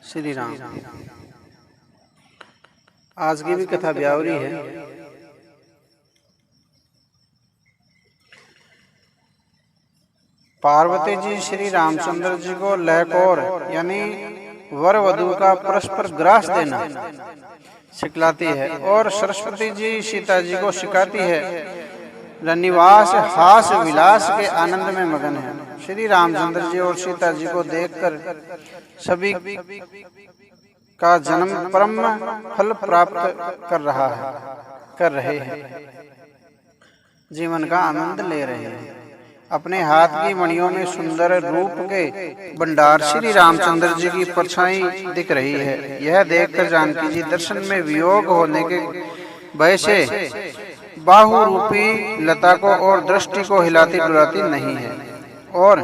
श्री राम। आज की भी कथा ब्यावरी है। पार्वती जी श्री रामचंद्र जी को लहकोर यानी वर वधु का परस्पर ग्रास देना सिखलाती है और सरस्वती जी सीता जी को सिखाती है। रनिवास हास विलास के आनंद में मगन है। श्री रामचंद्र जी और सीता जी को देखकर सभी का जन्म परम फल प्राप्त कर रहे हैं, जीवन का आनंद ले रहे हैं। अपने हाथ की मणियों में सुंदर रूप के भंडार श्री रामचंद्र जी की परछाई दिख रही है। यह देखकर जानकी जी दर्शन में वियोग होने के भय से बाहु रूपी लता को और दृष्टि को हिलाती डुलाती नहीं है। और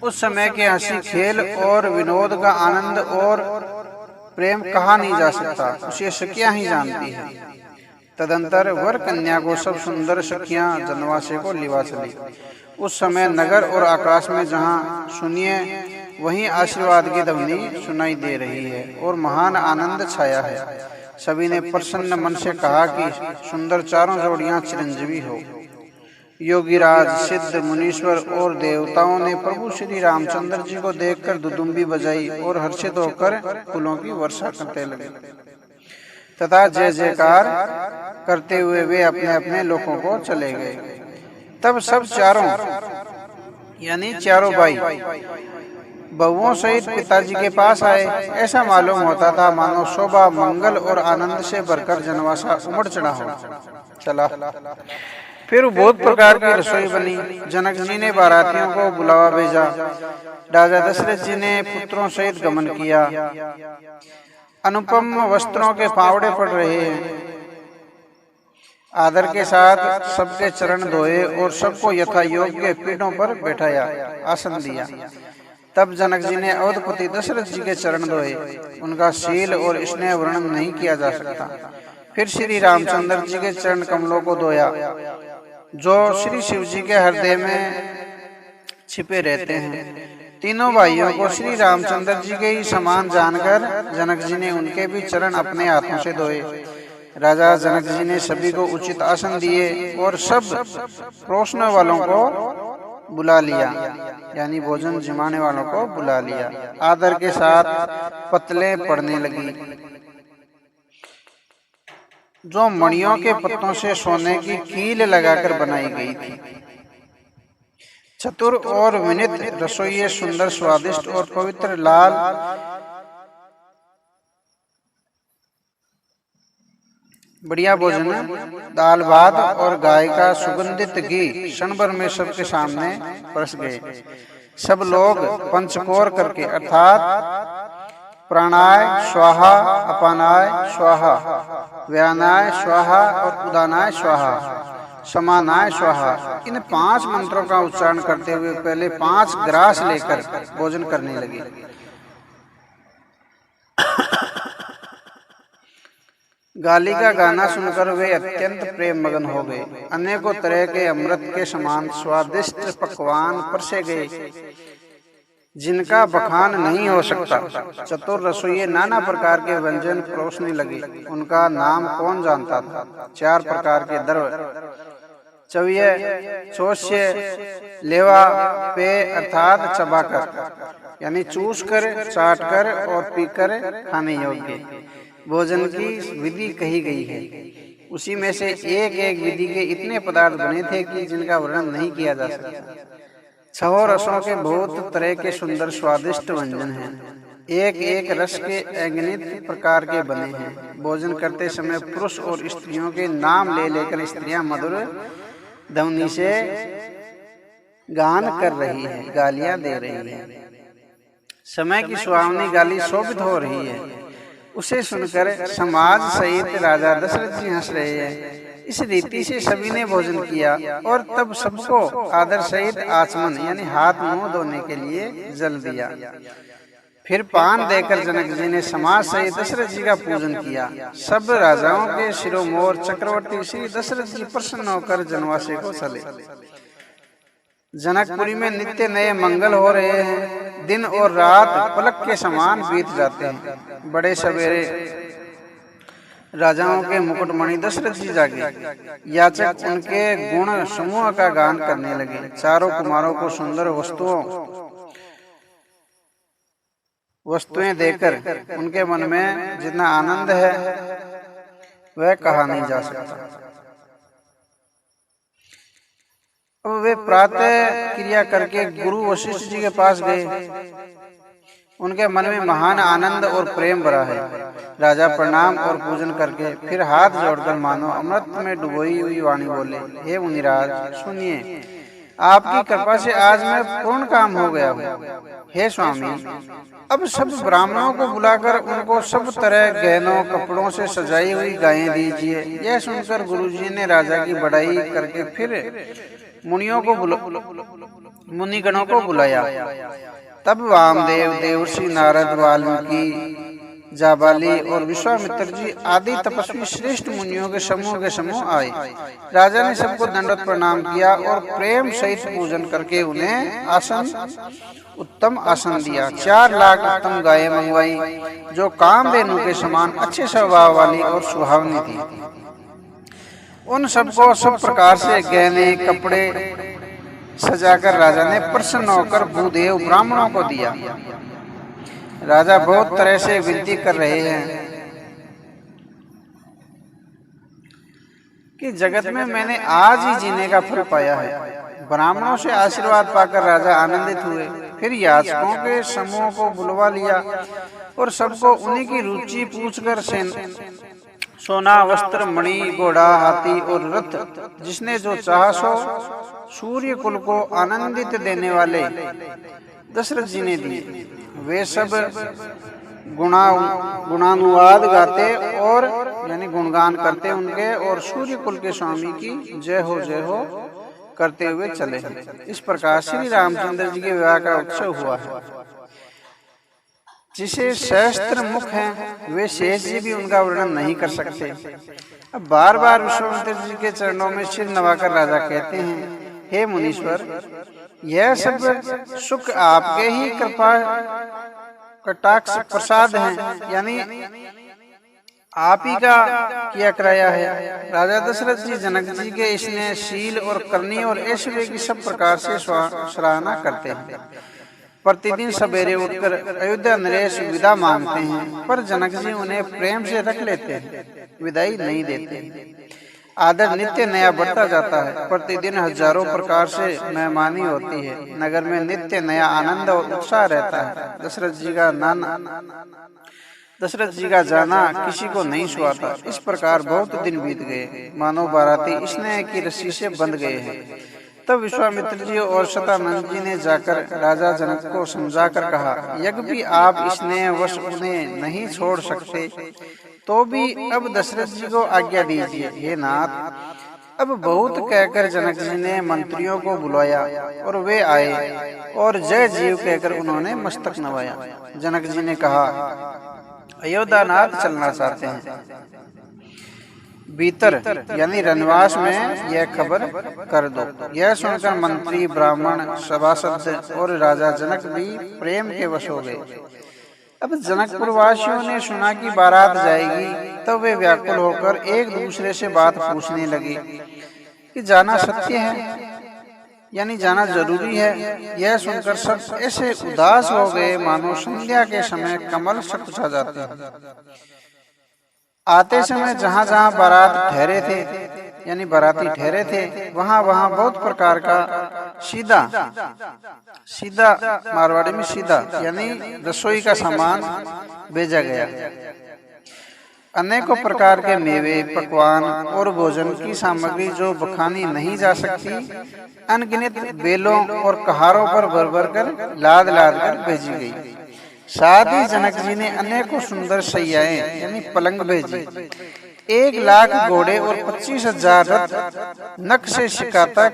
उस समय के हंसी खेल और विनोद का आनंद और प्रेम कहा नहीं जा सकता, उसे सखियां ही जानती है। तदंतर वर कन्या को सब सुंदर सखियां जनवासे को लिवा चली। उस समय नगर और आकाश में जहां सुनिए वहीं आशीर्वाद की ध्वनि सुनाई दे रही है और महान आनंद छाया है। सभी ने प्रसन्न मन से कहा कि सुंदर चारों जोड़ियां चिरंजीवी हो। योगीराज, सिद्ध, मुनीश्वर और देवताओं ने प्रभु श्री रामचंद्र जी को देखकर दुदुम्बी बजाई और हर्षित होकर फूलों की वर्षा करते लगे तथा जय जयकार करते हुए वे अपने अपने लोगों को चले गए। तब सब चारों यानी चारों भाई बहुओं सहित पिताजी के पास आए। ऐसा मालूम होता था मानो शोभा, मंगल और आनंद से भरकर जनवासा उमड़ चला। फिर बहुत प्रकार की रसोई बनी। जनक जी ने बारातियों को बुलावा भेजा। राजा दशरथ जी ने पुत्रों सहित गमन किया। अनुपम वस्त्रों के पावड़े पड़ रहे हैं। आदर के साथ सबके चरण धोए और सबको यथा योग्य पीठों पर बैठाया, आसन दिया। तब जनक जी ने अवधपति दशरथ जी के चरण धोए। उनका शील और स्नेह वर्णन नहीं किया जा सकता। फिर श्री रामचंद्र जी के चरण कमलों को धोया जो श्री शिव जी के हृदय में छिपे रहते हैं। तीनों भाइयों को श्री रामचंद्र जी के ही समान जानकर जनक जी ने उनके भी चरण अपने हाथों से धोए। राजा जनक जी ने सभी को उचित आसन दिए और सब परोसने वालों को बुला लिया, यानी भोजन जमाने वालों को बुला लिया। आदर के साथ पतले पड़ने लगी जो मणियों के पत्तों से सोने की कील लगाकर बनाई गई थी। चतुर और विनित रसोइये सुंदर, स्वादिष्ट और पवित्र लाल बढ़िया भोजन, दाल भात और गाय का सुगंधित घी क्षण भर में सबके सामने परस गए। सब लोग पंचकोर करके अर्थात प्राणाय स्वाहा, अपानाय स्वाहा, व्यानाय स्वाहा और उदानाय स्वाहा, समानाय स्वाहा, इन 5 मंत्रों का उच्चारण करते हुए पहले 5 ग्रास लेकर भोजन करने लगे। गाली का गाना सुनकर वे अत्यंत प्रेम मगन हो गए। अनेकों तरह के अमृत के समान स्वादिष्ट पकवान परसे गए जिनका बखान नहीं हो सकता। चतुर रसोइये नाना प्रकार के व्यंजन परोसने लगे। उनका नाम कौन जानता था। 4 प्रकार के द्रव्य, चविय, चोष्य, लेवा, पे अर्थात चबाकर यानी चूस कर, चाट कर और पीकर खाने योग्य भोजन की विधि कही गई है। उसी में से एक एक विधि के इतने पदार्थ बने थे कि जिनका वर्णन नहीं किया जा सकता। 6 रसों के बहुत तरह के सुंदर स्वादिष्ट व्यंजन हैं। एक एक रस के अगणित प्रकार के बने हैं। भोजन करते समय पुरुष और स्त्रियों के नाम ले लेकर स्त्रियां मधुर ध्वनि से गान कर रही है, गालियां दे रही है। समय की सुहावनी गाली शोभित हो रही है। उसे सुनकर समाज सहित राजा दशरथ जी हंस रहे हैं। इस रीति से सभी ने भोजन किया और तब सबको आदर सहित आचमन यानी हाथ मुंह धोने के लिए जल दिया। फिर पान देकर जनक जी ने समाज सहित दशरथ जी का पूजन किया। सब राजाओं के शिरोमोर चक्रवर्ती श्री दशरथ जी प्रसन्न होकर जनवासे को चले। जनकपुरी में नित्य नए मंगल हो रहे हैं। दिन और रात पलक के समान बीत जाते हैं। बड़े सवेरे राजाओं के मुकुटमणि दशरथ जी जागे। याचक उनके गुण समूह का गान करने लगे। चारों कुमारों को सुंदर वस्तुएं देकर उनके मन में जितना आनंद है वह कहा नहीं जा सकता। अब वे प्रातः क्रिया करके गुरु वशिष्ठ जी के पास गए। उनके मन में महान आनंद और प्रेम भरा है। राजा प्रणाम और पूजन करके फिर हाथ जोड़कर मानो अमृत में डुबोई हुई वाणी बोले, हे मुनिराज सुनिए, आपकी कृपा से आज मैं पूर्ण काम हो गया हूँ। हे स्वामी, अब सब ब्राह्मणों को बुलाकर उनको सब तरह गहनों कपड़ों से सजाई हुई गायें दीजिए। यह सुनकर गुरुजी ने राजा की बड़ाई करके फिर मुनिगणों को बुलाया। तब वामदेव, देवर्षि नारद, वाल्मीकि, जाबाली और विश्वामित्र जी आदि तपस्वी श्रेष्ठ मुनियों के समूह आए। राजा ने सबको दंडवत प्रणाम किया और प्रेम सहित पूजन करके उन्हें उत्तम आसन दिया। 4 लाख उत्तम गायें मंगवाई जो कामधेनु के समान अच्छे स्वभाव वाली और सुहावनी थी। उन सबको सब प्रकार से गहने कपड़े सजाकर राजा ने प्रसन्न होकर भूदेव ब्राह्मणों को दिया। राजा बहुत तरह से विनती कर रहे हैं कि जगत में मैंने आज ही जीने का फल पाया है। ब्राह्मणों से आशीर्वाद पाकर राजा आनंदित हुए। फिर याचकों के समूह को बुलवा लिया और सबको उन्हीं की रुचि पूछकर सोना, वस्त्र, मणि, घोड़ा, हाथी और रथ जिसने जो चाहा सो सूर्य कुल को आनंदित देने वाले दशरथ जी ने दिए। वे सब गुणानुवाद गाते और यानी गुणगान करते उनके और सूर्य कुल के स्वामी की जय हो करते हुए चले। इस प्रकार श्री रामचंद्र जी के विवाह का उत्सव हुआ है। जिसे सहस्त्र मुख हैं वे शेष जी भी उनका वर्णन नहीं कर सकते। अब बार बार विश्वामित्र जी के चरणों में सिर नवाकर राजा कहते हैं, हे मुनीश्वर, यह सब सुख आपके ही कृपा कटाक्ष प्रसाद हैं, यानी आप ही का किया कराया है। राजा दशरथ जी जनक जी के स्नेह, शील और करनी और ऐश्वर्य की सब प्रकार से सराहना करते हैं। प्रतिदिन सवेरे उठकर अयोध्या नरेश विदा मांगते हैं, पर जनक जी उन्हें प्रेम से रख लेते हैं, विदाई नहीं देते। आदर नित्य नया बढ़ता जाता है। प्रतिदिन हजारों प्रकार से मेहमानी होती है। नगर में नित्य नया आनंद और उत्साह रहता है। दशरथ जी का जाना किसी को नहीं सुहाता। इस प्रकार बहुत दिन बीत गए, मानो बाराती स्नेह की रस्सी से बंध गए हैं। तब विश्वामित्र जी और शतानंद जी ने जाकर राजा जनक को समझाकर कहा, यद्यपि आप स्नेह वश उन्हें नहीं छोड़ सकते, तो भी अब दशरथ जी को आज्ञा दीजिए। हे नाथ, अब बहुत कहकर जनक जी ने मंत्रियों को बुलाया और वे आए और जय जीव कहकर उन्होंने मस्तक नवाया। जनक जी ने कहा, अयोध्या नाथ चलना चाहते हैं, भीतर यानी रनवास में यह खबर कर दो। यह सुनकर मंत्री, ब्राह्मण, सभासद और राजा जनक भी प्रेम के वश हो गए। अब जनकपुर वासियों ने सुना कि बारात जाएगी, तब वे व्याकुल होकर एक दूसरे से बात पूछने लगे कि जाना सत्य है, यानी जाना जरूरी है। यह सुनकर सब ऐसे उदास हो गए मानो संध्या के समय कमल सकुचा जाते हैं। आते समय जहाँ जहाँ बारात ठहरे थे, यानी बाराती ठहरे थे, वहाँ वहाँ बहुत प्रकार का सीधा मारवाड़ी में सीधा यानी रसोई का सामान भेजा गया। अनेकों प्रकार के मेवे, पकवान और भोजन की सामग्री जो बखानी नहीं जा सकती, अनगिनत बेलों और कहारों पर भर भर कर लाद कर भेजी गई। साथ ही जनक जी ने अनेकों सुंदर सैयाएं यानी पलंग भेजी। 1 लाख घोड़े और 25,000 रथ नख से शिका तक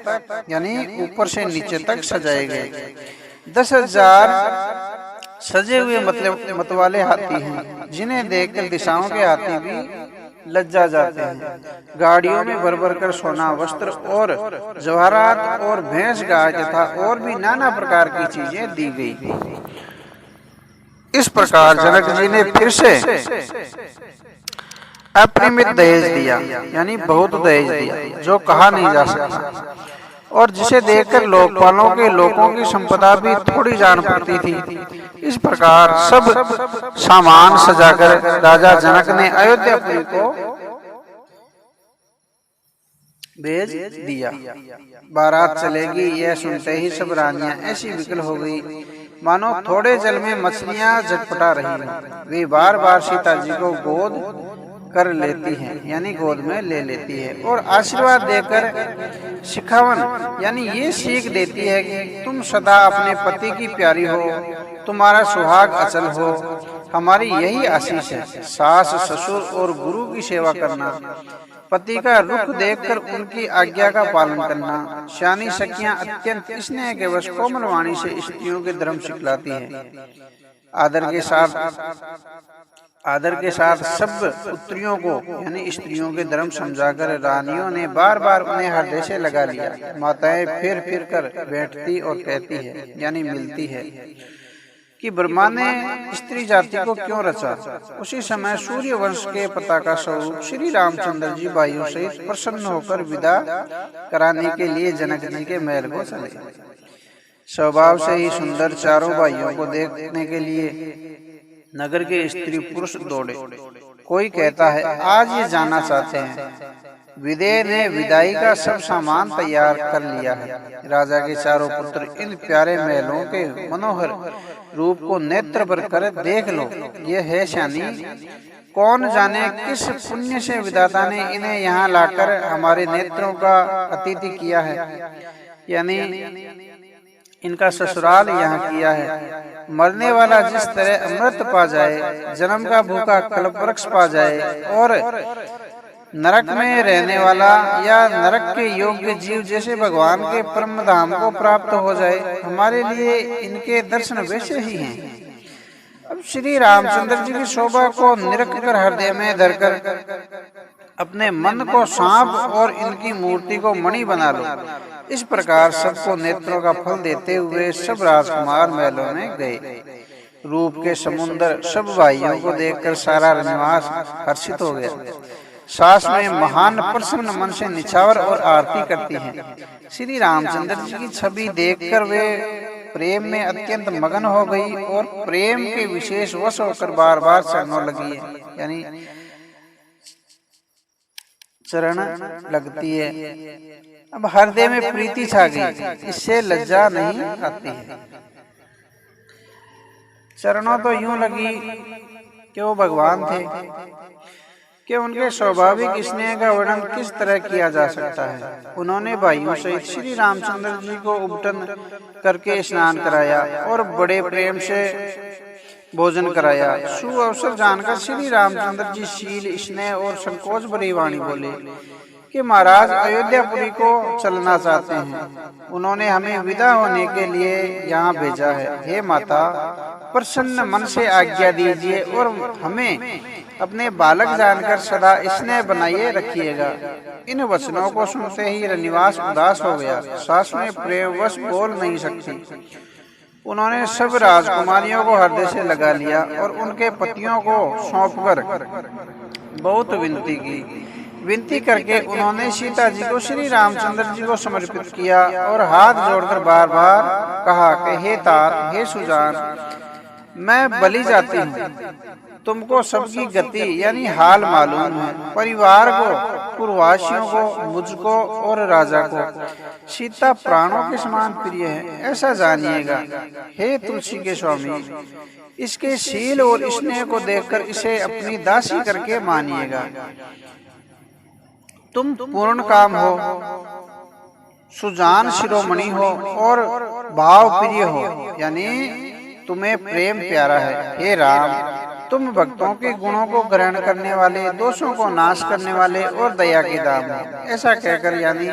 यानी ऊपर से नीचे तक सजाए गए। 10,000 सजे हुए मतवाले हाथी हैं, जिन्हें देखकर दिशाओं के हाथी भी लज्जा जाते हैं। गाड़ियों में भर भर कर सोना, वस्त्र और जवाहरात और भैंस गाय तथा और भी नाना प्रकार की चीजें दी गई। इस प्रकार जनक जी ने फिर से अपरिमित दहेज दिया, यानी बहुत दहेज दिया, जो कहा नहीं जा सकता, और जिसे देखकर लोकपालों के लोगों की संपदा भी थोड़ी जान पड़ती थी। इस प्रकार सब सामान सजाकर राजा जनक ने अयोध्यापुरी को भेज दिया। बारात चलेगी यह सुनते ही सब रानियां ऐसी विकल हो गई मानो थोड़े जल में मछलियां झटपटा रही हैं। वे बार बार सीता जी को गोद कर लेती हैं, यानी गोद में ले लेती है, और आशीर्वाद देकर शिखावन यानी ये सीख देती है कि तुम सदा अपने पति की प्यारी हो, तुम्हारा सुहाग अचल हो, हमारी यही आशीष है। सास ससुर और गुरु की सेवा करना, पति का रुख देखकर उनकी आज्ञा का पालन करना। श्यानी सखियां अत्यंत स्नेह के वश कोमल वाणी से स्त्रियों के धर्म सिखलाती है। आदर के साथ सब पुत्रियों को यानी स्त्रियों के धर्म समझाकर रानियों ने बार बार उन्हें हृदय से लगा लिया। माताएं फिर फिर कर बैठती और कहती है, यानी मिलती है, कि ब्रह्मा ने स्त्री जाति को क्यों रचा। उसी समय सूर्य वंश के पताका स्वरूप श्री रामचंद्र जी भाइयों से प्रसन्न होकर विदा कराने के लिए जनक जी के महल को चले। स्वभाव से ही सुंदर चारों भाइयों को देखने के लिए नगर के स्त्री पुरुष दौड़े। कोई कहता है आज ये जाना चाहते हैं। विदेह ने विदाई का सब सामान तैयार कर लिया है। राजा के चारों पुत्र इन प्यारे महलों के मनोहर रूप को नेत्र भर कर देख लो। ये है श्यानी, कौन जाने किस पुण्य से विधाता ने इन्हें यहाँ लाकर हमारे नेत्रों का अतिथि किया है, यानी इनका ससुराल यहाँ किया है। मरने वाला जिस तरह अमृत पा जाए, जन्म का भूखा कल्पवृक्ष पा जाए, और नरक में रहने वाला या नरक के योग्य जीव जैसे भगवान के परम धाम को प्राप्त हो जाए, हमारे लिए इनके दर्शन वैसे ही हैं। अब श्री रामचंद्र जी की शोभा को निरख कर हृदय में धरकर अपने मन को सांप और इनकी मूर्ति को मणि बना लो। इस प्रकार सबको नेत्रों का फल देते हुए सब राजकुमार महलों में गए। रूप के समुद्र सब भाइयों को देखकर सारा निवास हर्षित हो गया। सास में महान प्रसन्न मन से निछावर और आरती करती हैं। श्री रामचंद्र जी की छवि देखकर वे प्रेम में अत्यंत मगन हो गई और प्रेम के विशेष वश होकर बार बार चरणों लगी है, यानी चरण लगती है। अब हृदय में प्रीति छा गई, इससे लज्जा नहीं आती है। चरणों तो यूं लगी कि वो भगवान थे, कि उनके स्वाभाविक स्नेह का वर्णन किस तरह किया जा सकता है। उन्होंने भाइयों सहित श्री रामचंद्र जी को उबटन करके स्नान कराया और बड़े प्रेम से भोजन कराया। सुअवसर जानकर श्री रामचंद्र जी शील, स्नेह और संकोच भरी वाणी बोले कि महाराज अयोध्यापुरी को चलना चाहते हैं। उन्होंने हमें विदा होने के लिए यहाँ भेजा है। हे माता, प्रसन्न मन से आज्ञा दीजिए और हमें अपने बालक जानकर सदा स्नेह बनाए रखिएगा। इन वचनों को सुनते ही रनिवास उदास हो गया। सास में प्रेमवश बोल नहीं सकती। उन्होंने सब राजकुमारियों को हृदय से लगा लिया और उनके पतियों को सौंपकर बहुत विनती करके उन्होंने सीता जी को श्री रामचंद्र जी को समर्पित किया और हाथ जोड़कर बार बार कहा कि हे तार, हे सुजान, मैं बलि जाती हूँ। तुमको सबकी गति यानी हाल मालूम है। परिवार को, पूर्ववासियों को, मुझको और राजा को सीता प्राणों के समान प्रिय है, ऐसा जानिएगा। हे तुलसी के स्वामी, इसके शील और स्नेह को देखकर इसे अपनी दासी करके मानिएगा। तुम पूर्ण काम हो, सुजान शिरोमणि हो और भाव प्रिय हो, यानी तुम्हें प्रेम प्यारा है। हे राम, तुम भक्तों के गुणों को ग्रहण करने वाले, दोषों को नाश करने वाले और दया के दाम हो। ऐसा कहकर यानी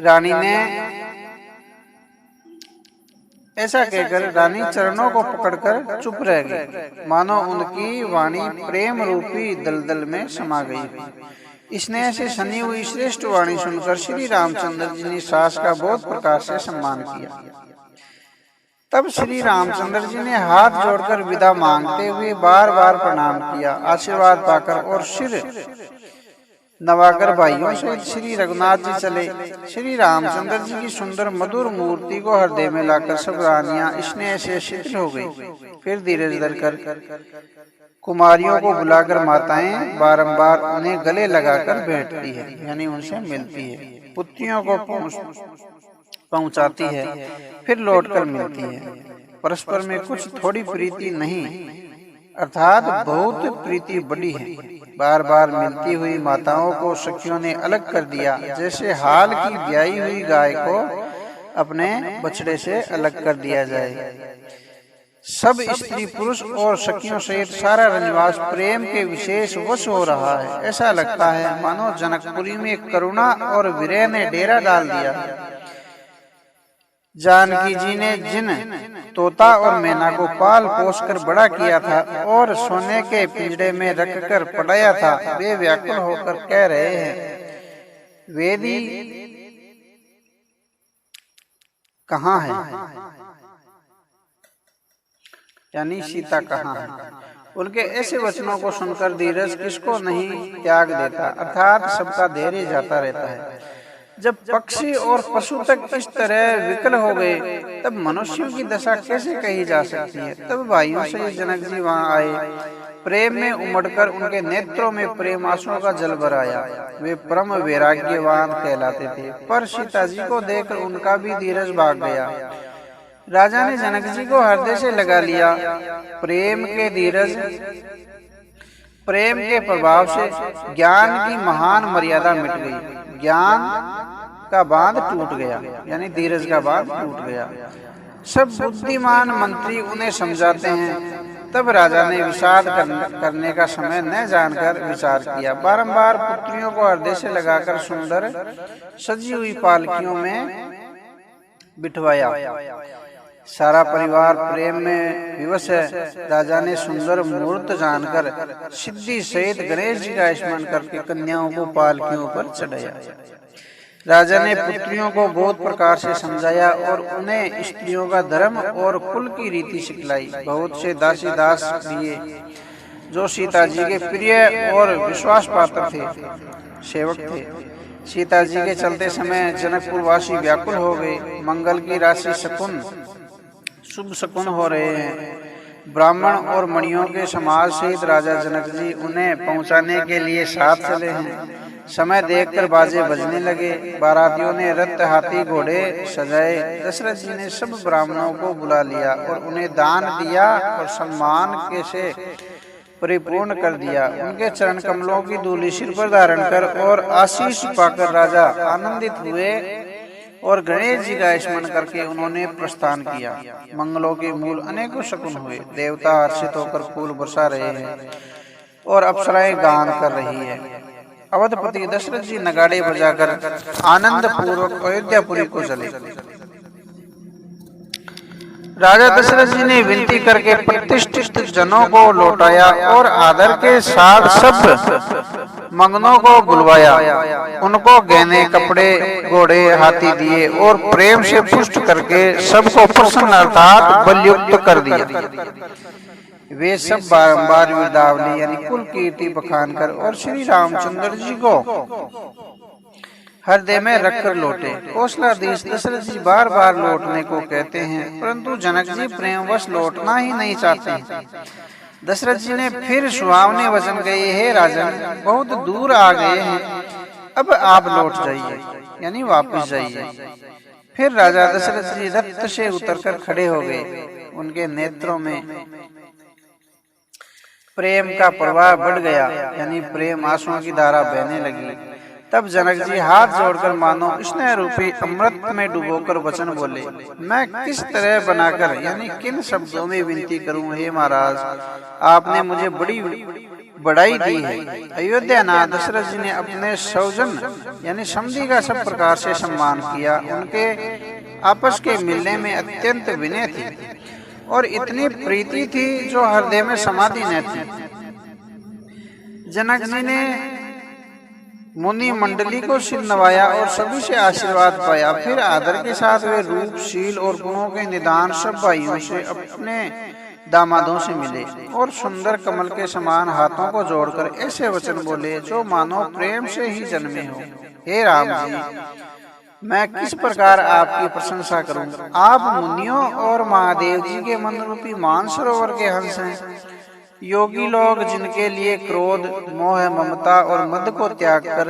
रानी ने ऐसा कहकर रानी चरणों को पकड़कर चुप रह गई, मानो उनकी वाणी प्रेम रूपी दलदल में समा गई। स्नेह से सनी हुई श्रेष्ठ वाणी सुनकर श्री रामचंद्र जी ने सास का बहुत प्रकार से सम्मान किया। तब श्री रामचंद्र जी ने हाथ जोड़कर विदा मांगते हुए बार बार प्रणाम किया। आशीर्वाद पाकर और सिर नवाकर भाइयों सहित श्री रघुनाथ जी चले। श्री रामचंद्र जी की सुंदर मधुर मूर्ति को हृदय में लाकर सब रानियां स्नेह से शिथिल हो गई। फिर धीरज धरकर कुमारियों को बुलाकर माताएं बारंबार उन्हें गले लगाकर बैठती है, यानी उनसे मिलती है, पुत्रियों को पहुंचाती है, फिर लौटकर मिलती है। परस्पर में कुछ थोड़ी प्रीति नहीं, अर्थात बहुत प्रीति बड़ी है। बार बार मिलती हुई माताओं को सखियों ने अलग कर दिया, जैसे हाल की ब्याई हुई गाय को अपने बछड़े से अलग कर दिया जाए। सब स्त्री पुरुष और सखियों सहित सारा रनिवास प्रेम के विशेष वश हो रहा है। ऐसा लगता है मानो जनकपुरी में करुणा और विरह ने डेरा डाल दिया। जानकी जी ने जिन तोता और मैना को पाल पोस कर बड़ा किया था और सोने के पिंजड़े में रखकर पढ़ाया था, वे व्याकुल होकर कह रहे हैं, वेदी कहाँ है, यानी सीता कहाँ है। उनके ऐसे वचनों को सुनकर धीरज किसको नहीं त्याग देता, अर्थात सबका धैर्य जाता रहता है। जब पक्षी और पशु तक इस तरह विकल हो गए, तब मनुष्यों की दशा कैसे कही जा सकती है। तब भाइयों से जनक जी वहां आए। प्रेम में उमड़कर उनके नेत्रों में प्रेम आंसुओं का जल भर आया। वे परम वैराग्यवान कहलाते थे, पर सीता जी को देखकर उनका भी धीरज भाग गया। राजा ने जनक जी को हृदय से लगा लिया। प्रेम के प्रभाव से ज्ञान की महान मर्यादा मिट गई। ज्ञान का बांध टूट गया, यानी धीरज का बांध टूट गया। सब बुद्धिमान मंत्री उन्हें समझाते हैं। तब राजा ने विषाद करने का समय न जानकर विचार किया। बारंबार पुत्रियों को हृदय से लगाकर सुंदर सजी हुई पालकियों में बिठवाया। सारा परिवार प्रेम में विवश है। राजा ने सुंदर मुहूर्त जानकर सिद्धि सहित गणेश जी का स्मरण करके कन्याओं को पालकियों पर चढ़ाया। राजा ने पुत्रियों को बहुत प्रकार से समझाया और उन्हें स्त्रियों का धर्म और कुल की रीति सिखलाई। बहुत से दासी दास दिए जो सीता जी के प्रिय और विश्वास पात्र थे, सेवक थे। सीता जी के चलते समय जनकपुर वासी व्याकुल हो गए। मंगल की राशि शकुन शुभ शकुन हो रहे हैं। ब्राह्मण और मणियों के समाज सहित राजा जनक जी उन्हें पहुंचाने के लिए साथ चले हैं। समय देखकर बाजे बजने लगे। बारातियों ने रथ हाथी घोड़े सजाए। दशरथ जी ने सब ब्राह्मणों को बुला लिया और उन्हें दान दिया और सम्मान के से परिपूर्ण कर दिया। उनके चरण कमलों की धूलि सिर पर धारण कर और आशीष पाकर राजा आनंदित हुए और गणेश जी का स्मरण करके उन्होंने प्रस्थान किया। मंगलों के मूल अनेकों शकुन हुए। देवता हर्षित होकर फूल बरसा रहे हैं और अप्सराएं गान कर रही है। अवधपति दशरथ जी नगाड़े बजाकर आनंद पूर्वक अयोध्यापुरी को चले। राजा दशरथ जी ने विनती करके प्रतिष्ठित जनों को लौटाया और आदर के साथ सब मंगनों को बुलवाया। उनको गहने, कपड़े, घोड़े, हाथी दिए और प्रेम से पुष्ट करके सबको प्रसन्न अर्थात बलयुक्त कर दिया। वे सब बारंबार विदावली यानी कुल कीर्ति बखान कर और श्री रामचंद्र जी को हृदय में रखकर लौटे। कौशलाधीश दशरथ जी बार बार लौटने को कहते हैं, परंतु जनक जी प्रेमवश लौटना ही नहीं चाहते। दशरथ जी ने फिर सुहावने वचन कहे, हे राजन, बहुत दूर आ गए हैं, अब आप लौट जाइए, यानी वापस जाइए। फिर राजा दशरथ जी रथ से उतरकर खड़े हो गए। उनके नेत्रों में प्रेम का प्रवाह बढ़ गया, यानी प्रेम आंसुओं की धारा बहने लगी। तब जनक जी हाथ जोड़कर मानो स्नेह रूपी अमृत में डुबोकर वचन बोले, मैं किस तरह बनाकर यानी किन शब्दों में विनती करूं, हे महाराज, आपने मुझे बड़ी बढ़ाई दी है। अयोध्या नाथ दशरथ जी ने अपने सौजन यानी समधी का सब प्रकार से सम्मान किया। उनके आपस के मिलने में अत्यंत विनय थी और इतनी प्रीति थी जो हृदय में समाधि न थी। जनक जी ने मुनि मंडली को सिर नवाया और सभी से आशीर्वाद पाया। फिर आदर के साथ वे रूप, शील और गुणों के निदान सब भाइयों से अपने दामादों से मिले और सुंदर कमल के समान हाथों को जोड़कर ऐसे वचन बोले जो मानो प्रेम से ही जन्मे हो। हे राम जी, मैं किस प्रकार आपकी प्रशंसा करूं? आप मुनियों और महादेव जी के मन रूपी मानसरोवर के हंस हैं। योगी लोग जिनके लिए क्रोध, मोह, ममता और मद को त्याग कर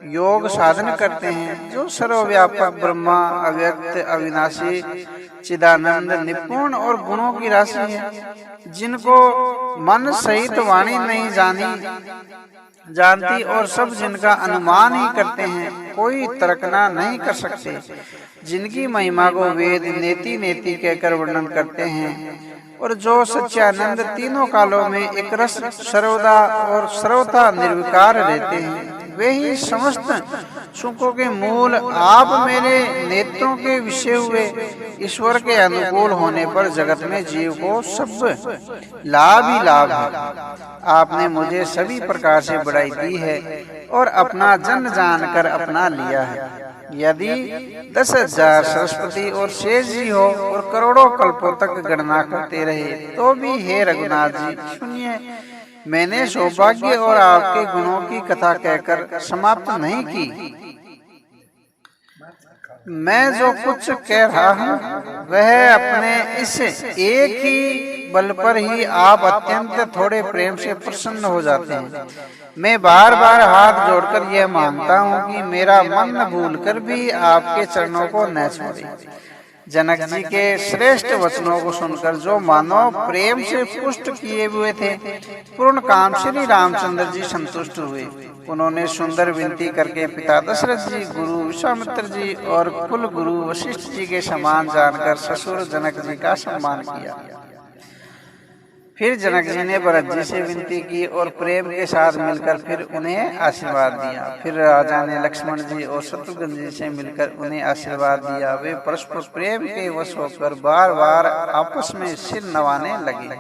योग साधन करते हैं, जो सर्वव्यापक ब्रह्मा, अव्यक्त, अविनाशी, चिदानंद, निपुण और गुणों की राशि है, जिनको मन सहित वाणी नहीं जानती और सब जिनका अनुमान ही करते हैं, कोई तर्कना नहीं कर सकते, जिनकी महिमा को वेद नेति नेति कहकर वर्णन करते हैं और जो सच्चानंद तीनों कालों में एक रस सर्वदा और सर्वथा निर्विकार रहते हैं, वे ही समस्त सुखों के मूल आप मेरे नेत्रों के विषय हुए ईश्वर के अनुकूल होने पर जगत में जीव को सब लाभ ही लाभ है। आपने मुझे सभी प्रकार से बड़ाई दी है और अपना जन जानकर अपना लिया है। यदि 10,000 सरस्वती और शेष जी हो और करोड़ों कल्पों तक गणना करते रहे तो भी हे रघुनाथ जी सुनिए, मैंने सौभाग्य और आपके गुणों की कथा कहकर समाप्त नहीं की। मैं जो कुछ कह रहा हूँ वह अपने इस एक ही बल पर ही आप अत्यंत थोड़े प्रेम से प्रसन्न हो जाते हैं। मैं बार बार हाथ जोड़कर यह मांगता हूँ कि मेरा मन न भूलकर भी आपके चरणों को न छोड़े। जनक जी के श्रेष्ठ वचनों को सुनकर जो मानव प्रेम से पुष्ट किए हुए थे, पूर्ण काम श्री रामचंद्र जी संतुष्ट हुए। उन्होंने सुंदर विनती करके पिता दशरथ जी, गुरु विश्वामित्र जी और कुल गुरु वशिष्ठ जी के समान जानकर ससुर जनक जी का सम्मान किया। फिर जनक जी ने भरत जी से विनती की और प्रेम के साथ मिलकर फिर उन्हें आशीर्वाद दिया। फिर राजा ने लक्ष्मण जी और शत्रुघ्न जी से मिलकर उन्हें आशीर्वाद दिया। वे परस्पर प्रेम के वश होकर बार बार आपस में सिर नवाने लगे।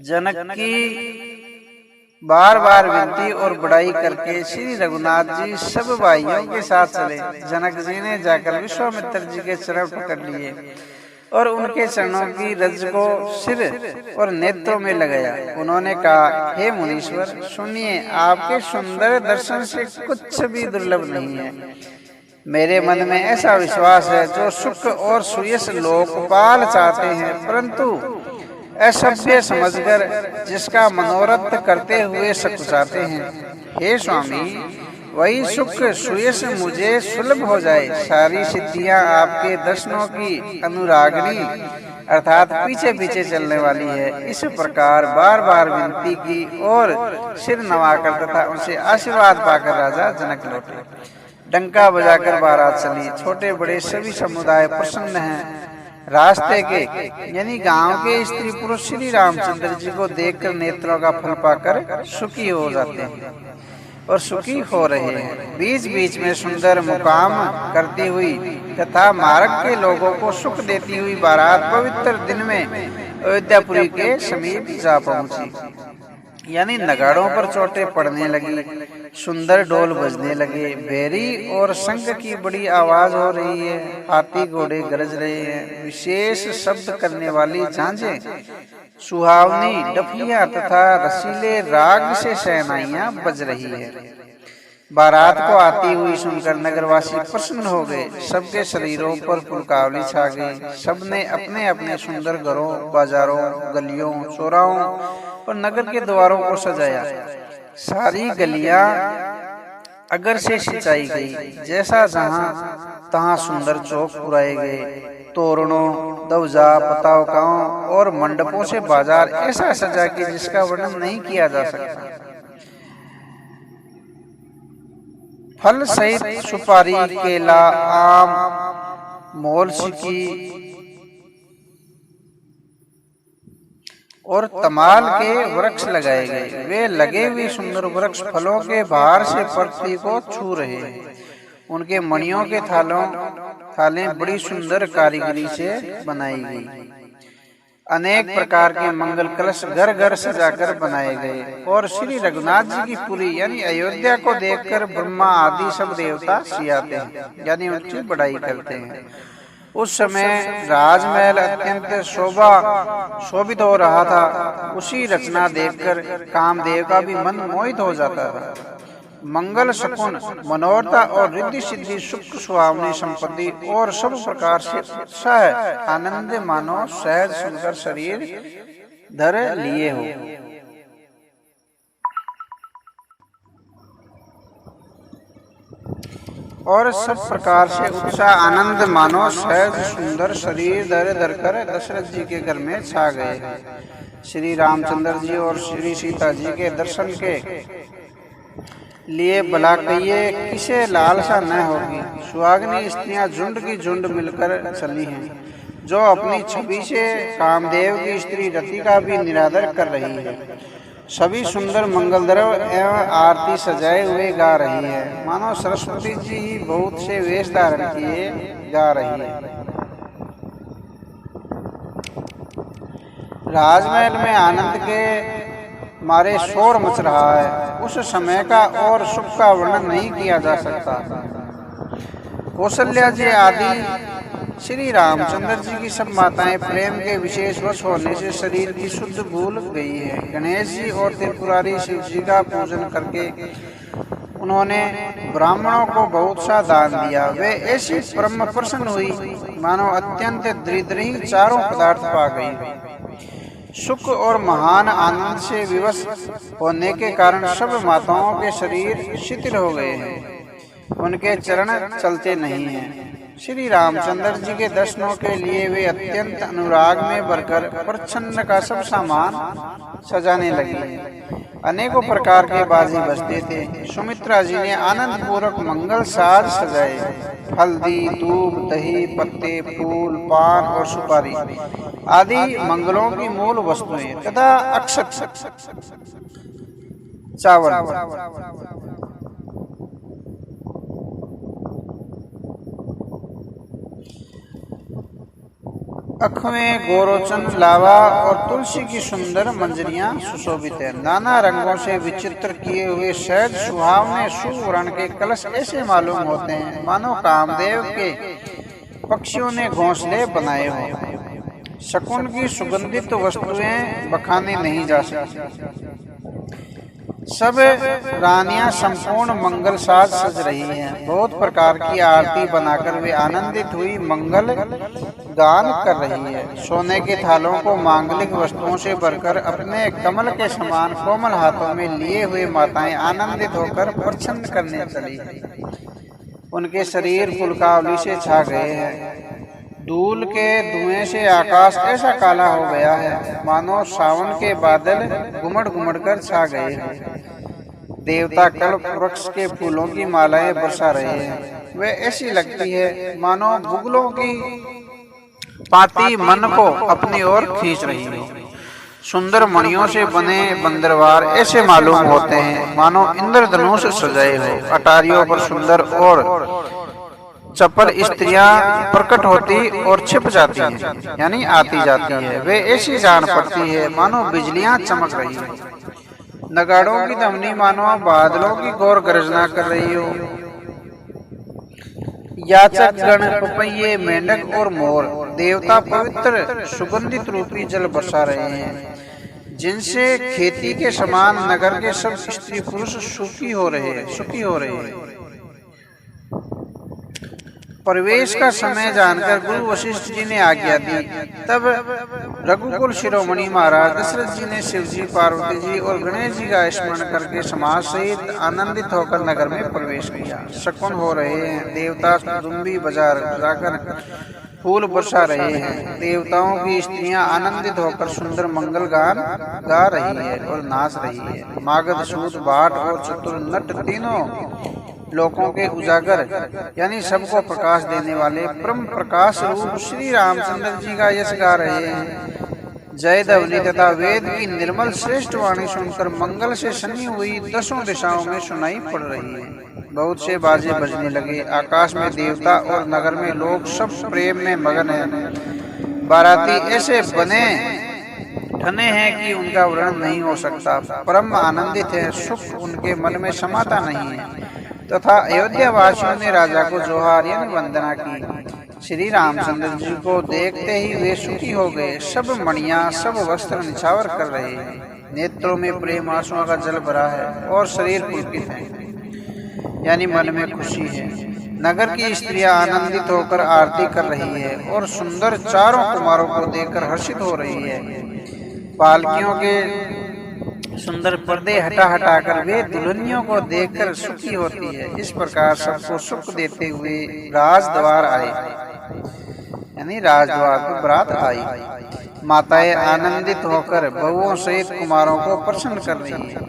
जनक की बार बार विनती और बड़ाई करके श्री रघुनाथ जी सब भाइयों के साथ चले। जनक जी ने जाकर विश्वामित्र जी के चरण पकड़ लिए और उनके चरणों की रज को सिर और नेत्रों में लगाया। उन्होंने कहा, हे मुनीश्वर सुनिए, आपके सुंदर दर्शन से कुछ भी दुर्लभ नहीं है। मेरे मन में ऐसा विश्वास है जो सुख और सुयश लोकपाल चाहते हैं, परंतु असभ्य समझकर जिसका मनोरथ करते हुए सकुचाते हैं। हे स्वामी, वही सुख सुयश मुझे सुलभ हो जाए। सारी सिद्धियां आपके दर्शनों की अनुरागनी अर्थात पीछे पीछे चलने वाली है। इस प्रकार बार बार विनती की और सिर नवाकर तथा उनसे आशीर्वाद पाकर राजा जनक लौटे। डंका बजाकर बारात चली। छोटे बड़े सभी समुदाय प्रसन्न हैं। रास्ते के यानी गांव के स्त्री पुरुष श्री रामचंद्र जी को देखकर नेत्रों का फल पाकर सुखी हो जाते हैं और सुखी हो रहे हैं। बीच बीच में सुंदर मुकाम करती हुई तथा मार्ग के लोगों को सुख देती हुई बारात पवित्र दिन में अयोध्यापुरी के समीप जा पहुंची। यानी नगाड़ों पर चोटें पड़ने लगी, सुंदर ढोल बजने लगे, भेरी और शंख की बड़ी आवाज हो रही है, हाथी घोड़े गरज रहे हैं, विशेष शब्द करने वाली झांझें, सुहावनी डफलियां तथा रसीले राग से शहनाइयां बज रही है। बारात को आती हुई सुनकर नगरवासी प्रसन्न हो गए। सबके शरीरों पर पुलकावली छा गई। सबने अपने अपने सुंदर घरों, बाजारों, गलियों, चौराहों और नगर के द्वारों को सजाया। सारी गलियां अगर से सिंचाई गई, जैसा जहां तहां सुंदर चौक पुराए गए। तोरणों, दवजा, पताकाओं और मंडपों से बाजार ऐसा सजा कि जिसका वर्णन नहीं किया जा सकता। फल सहित सुपारी, केला, आम, मोलसिकी और तमाल के वृक्ष लगाए गए। वे लगे हुए सुंदर वृक्ष फलों के भार से पृथ्वी को छू रहे हैं। उनके मणियों के थालें बड़ी सुंदर कारीगरी से बनाई गई। अनेक प्रकार के मंगल कलश घर घर सजाकर बनाए गए और श्री रघुनाथ जी की पुरी यानी अयोध्या को देखकर ब्रह्मा आदि सब देवता सियाते हैं यानी उनकी बड़ाई करते हैं। उस समय राजमहल अत्यंत शोभित हो रहा था। उसी रचना देखकर कामदेव का भी मन मोहित हो जाता था। मंगल शकुन मनोरथा और रिद्धि सिद्धि सुख सुहावनी संपत्ति और सब प्रकार से उत्साह आनंद मानो सहज सुनकर शरीर धर लिए हो। और सब प्रकार से उत्साह आनंद मानो सहज सुंदर शरीर धर कर दशरथ जी के घर में छा गए। श्री रामचंद्र जी और श्री सीता जी के दर्शन के लिए भला कहिए किसे लालसा न होगी। सुहागनी स्त्रियां झुंड की झुंड मिलकर चली हैं, जो अपनी छवि से कामदेव की स्त्री रति का भी निरादर कर रही है। सभी सुंदर मंगल द्रव्य एवं आरती सजाए हुए गा रही है, मानो सरस्वती जी ही बहुत से वेश धारण किए गा रही है। राजमहल में आनंद के मारे शोर मच रहा है। उस समय का और सुख का वर्णन नहीं किया जा सकता। कौशल्या जी आदि श्री रामचंद्र जी की सब माताएं प्रेम के विशेष वश होने से शरीर की शुद्ध भूल गई है। गणेश जी और त्रिपुरारी शिव जी का पूजन करके उन्होंने ब्राह्मणों को बहुत सा दान दिया। वे ऐसी परम प्रसन्न हुई मानो अत्यंत दरिद्र ही चारों पदार्थ पा गई। सुख और महान आनंद से विवश होने के कारण सब माताओं के शरीर शिथिल हो गए हैं, उनके चरण चलते नहीं हैं। श्री रामचंद्र जी के दर्शनों के लिए वे अत्यंत अनुराग में भरकर प्रच्छन्न का सब सामान सजाने लगी। अनेकों प्रकार के बाजी बजते थे। सुमित्रा जी ने आनंद पूर्वक मंगल साज सजाए। हल्दी, दूध, दही, पत्ते, फूल, पान और सुपारी आदि मंगलों की मूल वस्तुएं तथा अक्षत चावल अखमें गोरोचन, लावा और तुलसी की सुंदर मंजरियां सुशोभित है। नाना रंगों से विचित्र किए हुए सहज सुहावने सुवर्ण के कलश ऐसे मालूम होते हैं मानो कामदेव के पक्षियों ने घोंसले बनाए हो। शकुन की सुगंधित वस्तुएं बखाने नहीं जा सकती। सब रानियां संपूर्ण मंगल साज सज रही हैं। बहुत प्रकार की आरती बनाकर वे आनंदित हुई मंगल गान कर रही है। सोने के थालों को मांगलिक वस्तुओं से भरकर अपने कमल के समान कोमल हाथों में लिए हुए माताएं आनंदित होकर प्रसन्न करने चली है। उनके शरीर पुलकावली से छा गए हैं। धूल के धुएं से आकाश ऐसा काला हो गया है मानो सावन के बादल घुमड़ घुमड़ कर छा गए हैं। देवता कल्प वृक्ष के फूलों की मालाएं बरसा रहे हैं। वे ऐसी लगती है मानो बुगलों की पाती मन को अपनी ओर खींच रही है। सुंदर मणियों से बने बंदरवार ऐसे मालूम होते हैं मानो इंद्रधनुष सजाए हो। अटारियों पर सुंदर और चपल स्त्रियां प्रकट होती और छिप जाती हैं यानी आती जाती है। वे ऐसी जान पड़ती है मानो बिजलियां चमक रही है। नगाड़ों की धमनी मानो बादलों की घोर गर्जना कर रही हो। याचक गण, पपैये, मेंढक और मोर देवता पवित्र सुगंधित रूपी जल बरसा रहे हैं, जिनसे खेती के समान नगर के सब स्त्री पुरुष सुखी हो रहे हैं। प्रवेश का समय जानकर गुरु वशिष्ठ जी ने आज्ञा दी। तब रघुकुल शिरोमणि महाराज दशरथ जी ने शिव जी, पार्वती जी और गणेश जी का स्मरण करके समाज सहित आनंदित होकर नगर में प्रवेश किया। शकुन हो रहे हैं। देवता दुम्बी बजाकर फूल बरसा रहे हैं। देवताओं की स्त्रियां आनंदित होकर सुंदर मंगल गान गा रही है और नाच रही है। मागध, सूत, भाट और चतुर नट तीनों लोकों के उजागर यानी सबको प्रकाश देने वाले परम प्रकाश रूप श्री रामचंद्र जी का यश गा रहे हैं। जय ध्वनि तथा वेद की निर्मल श्रेष्ठ वाणी सुनकर मंगल से सनी हुई दसों दिशाओं में सुनाई पड़ रही है। बहुत से बाजे बजने लगे। आकाश में देवता और नगर में लोग सब प्रेम में मगन हैं। बाराती ऐसे बने ठने हैं कि उनका वर्णन नहीं हो सकता। परम आनंदित है, सुख उनके मन में समाता नहीं है। तथा अयोध्या वासियों ने राजा को जोहार यानी वंदना की। श्री रामचंद्र जी को देखते ही वे सुखी हो गए। सब मणियां, सब वस्त्र निछावर कर रहे हैं। नेत्रों में प्रेम आंसुओं का जल भरा है और शरीर पुलकित है, यानी मन में खुशी है। नगर की स्त्रियां आनंदित होकर आरती कर रही है और सुंदर चारों कुमारों को देखकर हर्षित हो रही है। पालकियों के सुंदर पर्दे हटा हटाकर वे दुल्हनियों को देखकर सुखी होती है। इस प्रकार सबको सुख देते हुए राजद्वार आए, यानी राजद्वार पर बारात आई। माताएं आनंदित होकर बहुओं सहित कुमारों को प्रसन्न कर रही है,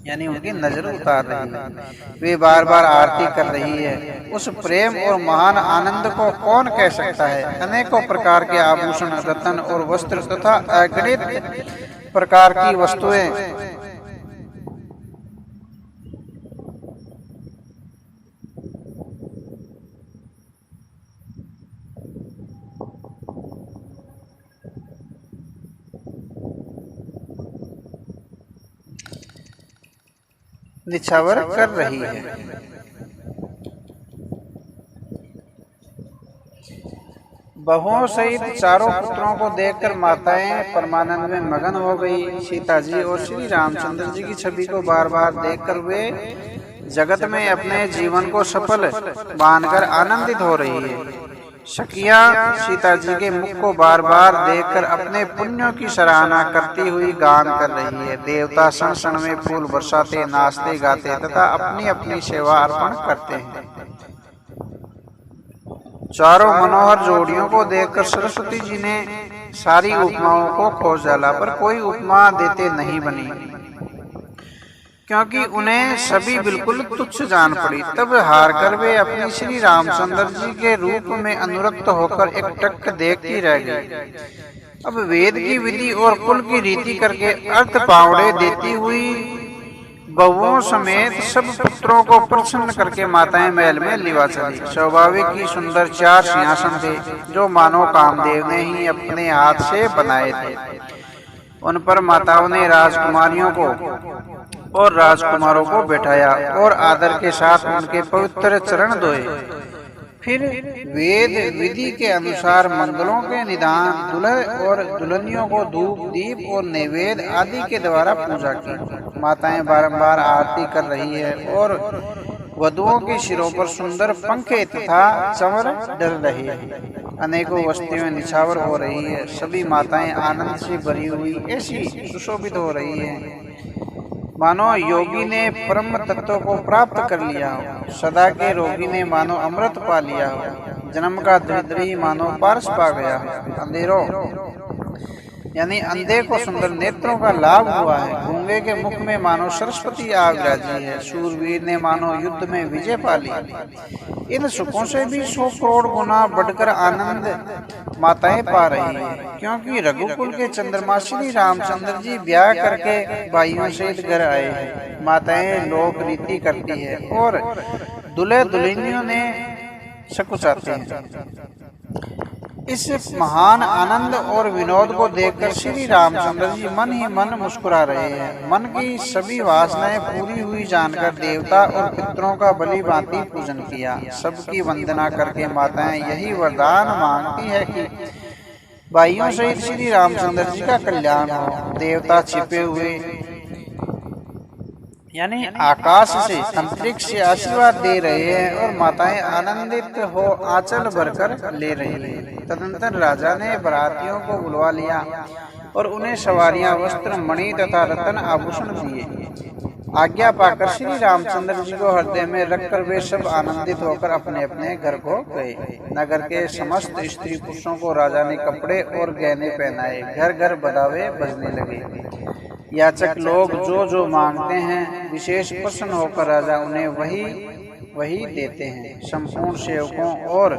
यानी उनकी नजर उतार रही है। वे बार बार आरती कर रही है। उस प्रेम और महान आनंद को कौन कह सकता है। अनेकों प्रकार के आभूषण, रत्न और वस्त्र तथा अगणित प्रकार की वस्तुएं निछावर कर रही है। बहुओं सहित चारों पुत्रों को देखकर माताएं परमानंद में मगन हो गई। सीता जी और श्री रामचंद्र जी की छवि को बार बार देखकर वे जगत में अपने जीवन को सफल मानकर आनंदित हो रही है। सखियां सीता जी के मुख को बार बार देखकर अपने पुण्यों की सराहना करती हुई गान कर रही है। देवता क्षण क्षण में फूल बरसाते, नाचते गाते तथा अपनी अपनी सेवा अर्पण करते हैं। चारों मनोहर जोड़ियों को देखकर सरस्वती जी ने सारी उपमाओं को खोज डाला, पर कोई उपमा देते नहीं बनी, क्योंकि उन्हें सभी बिल्कुल तुच्छ जान पड़ी। तब हार कर वे अपने श्री रामचंद्र जी के रूप में अनुरक्त होकर एकटक देखती रह गई। अब वेद की विधि और कुल की रीति करके अर्थ पावड़े देती हुई बहुओं समेत सब पुत्रों को प्रसन्न करके माताएं महल में लिवा चली। स्वाभाविक ही सुंदर 4 सिंहासन थे, जो मानो कामदेव ने ही अपने हाथ से बनाए थे। उन पर माताओं ने राजकुमारियों को और राजकुमारों को बैठाया और आदर के साथ उनके पवित्र चरण धोए। फिर वेद विधि के अनुसार मंगलों के निदान, दुल्हे और दुल्हनियों को धूप, दीप और नैवेद्य आदि के द्वारा पूजा की। माताएं बारंबार आरती कर रही है और वधुओं के सिरों पर सुंदर पंखे तथा चमर डल रहे हैं। अनेकों वस्तुएं निछावर हो रही है। सभी माताएं आनंद से भरी हुई ऐसी सुशोभित हो रही है, मानो योगी ने परम तत्व को प्राप्त कर लिया हो। सदा के रोगी ने मानो अमृत पा लिया हो। जन्म का दरिद्री मानो पारस पा गया हो। अंधेरों यानी अंधे को सुंदर नेत्रों का लाभ हुआ है। गूंगे के मुख में मानो सरस्वती आ विराजी है। शूरवीर ने मानो युद्ध में विजय पा ली। इन सुखों से भी 100 करोड़ गुना बढ़कर आनंद माताएं पा रही है, क्योंकि रघुकुल के चंद्रमा श्री रामचंद्र जी ब्याह करके भाइयों सहित घर आए हैं। माताएं लोक रीति करती है और दुल्हे दुल्हनियों ने सकुचाते हैं। इस महान आनंद और विनोद को देखकर श्री रामचंद्र जी मन ही मन मुस्कुरा रहे हैं। मन की सभी वासनाएं पूरी हुई जानकर देवता और पितरों का भली भांति पूजन किया। सबकी वंदना करके माताएं यही वरदान मांगती है कि भाइयों सहित श्री रामचंद्र जी का कल्याण हो। देवता छिपे हुए यानी आकाश से, अंतरिक्ष से आशीर्वाद दे रहे हैं और माताएं आनंदित हो आंचल भरकर ले रही हैं। तदंतर राजा ने बरातियों को बुलवा लिया और उन्हें सवारियां, वस्त्र, मणि तथा रत्न आभूषण दिए। आज्ञा पाकर श्री रामचंद्र जी को हृदय में रखकर वे सब आनंदित होकर अपने अपने घर को गए। नगर के समस्त स्त्री पुरुषों को राजा ने कपड़े और गहने पहनाए। घर घर बधावे बजने लगे। याचक लोग जो जो मांगते हैं विशेष प्रसन्न होकर राजा उन्हें वही देते हैं। संपूर्ण सेवकों और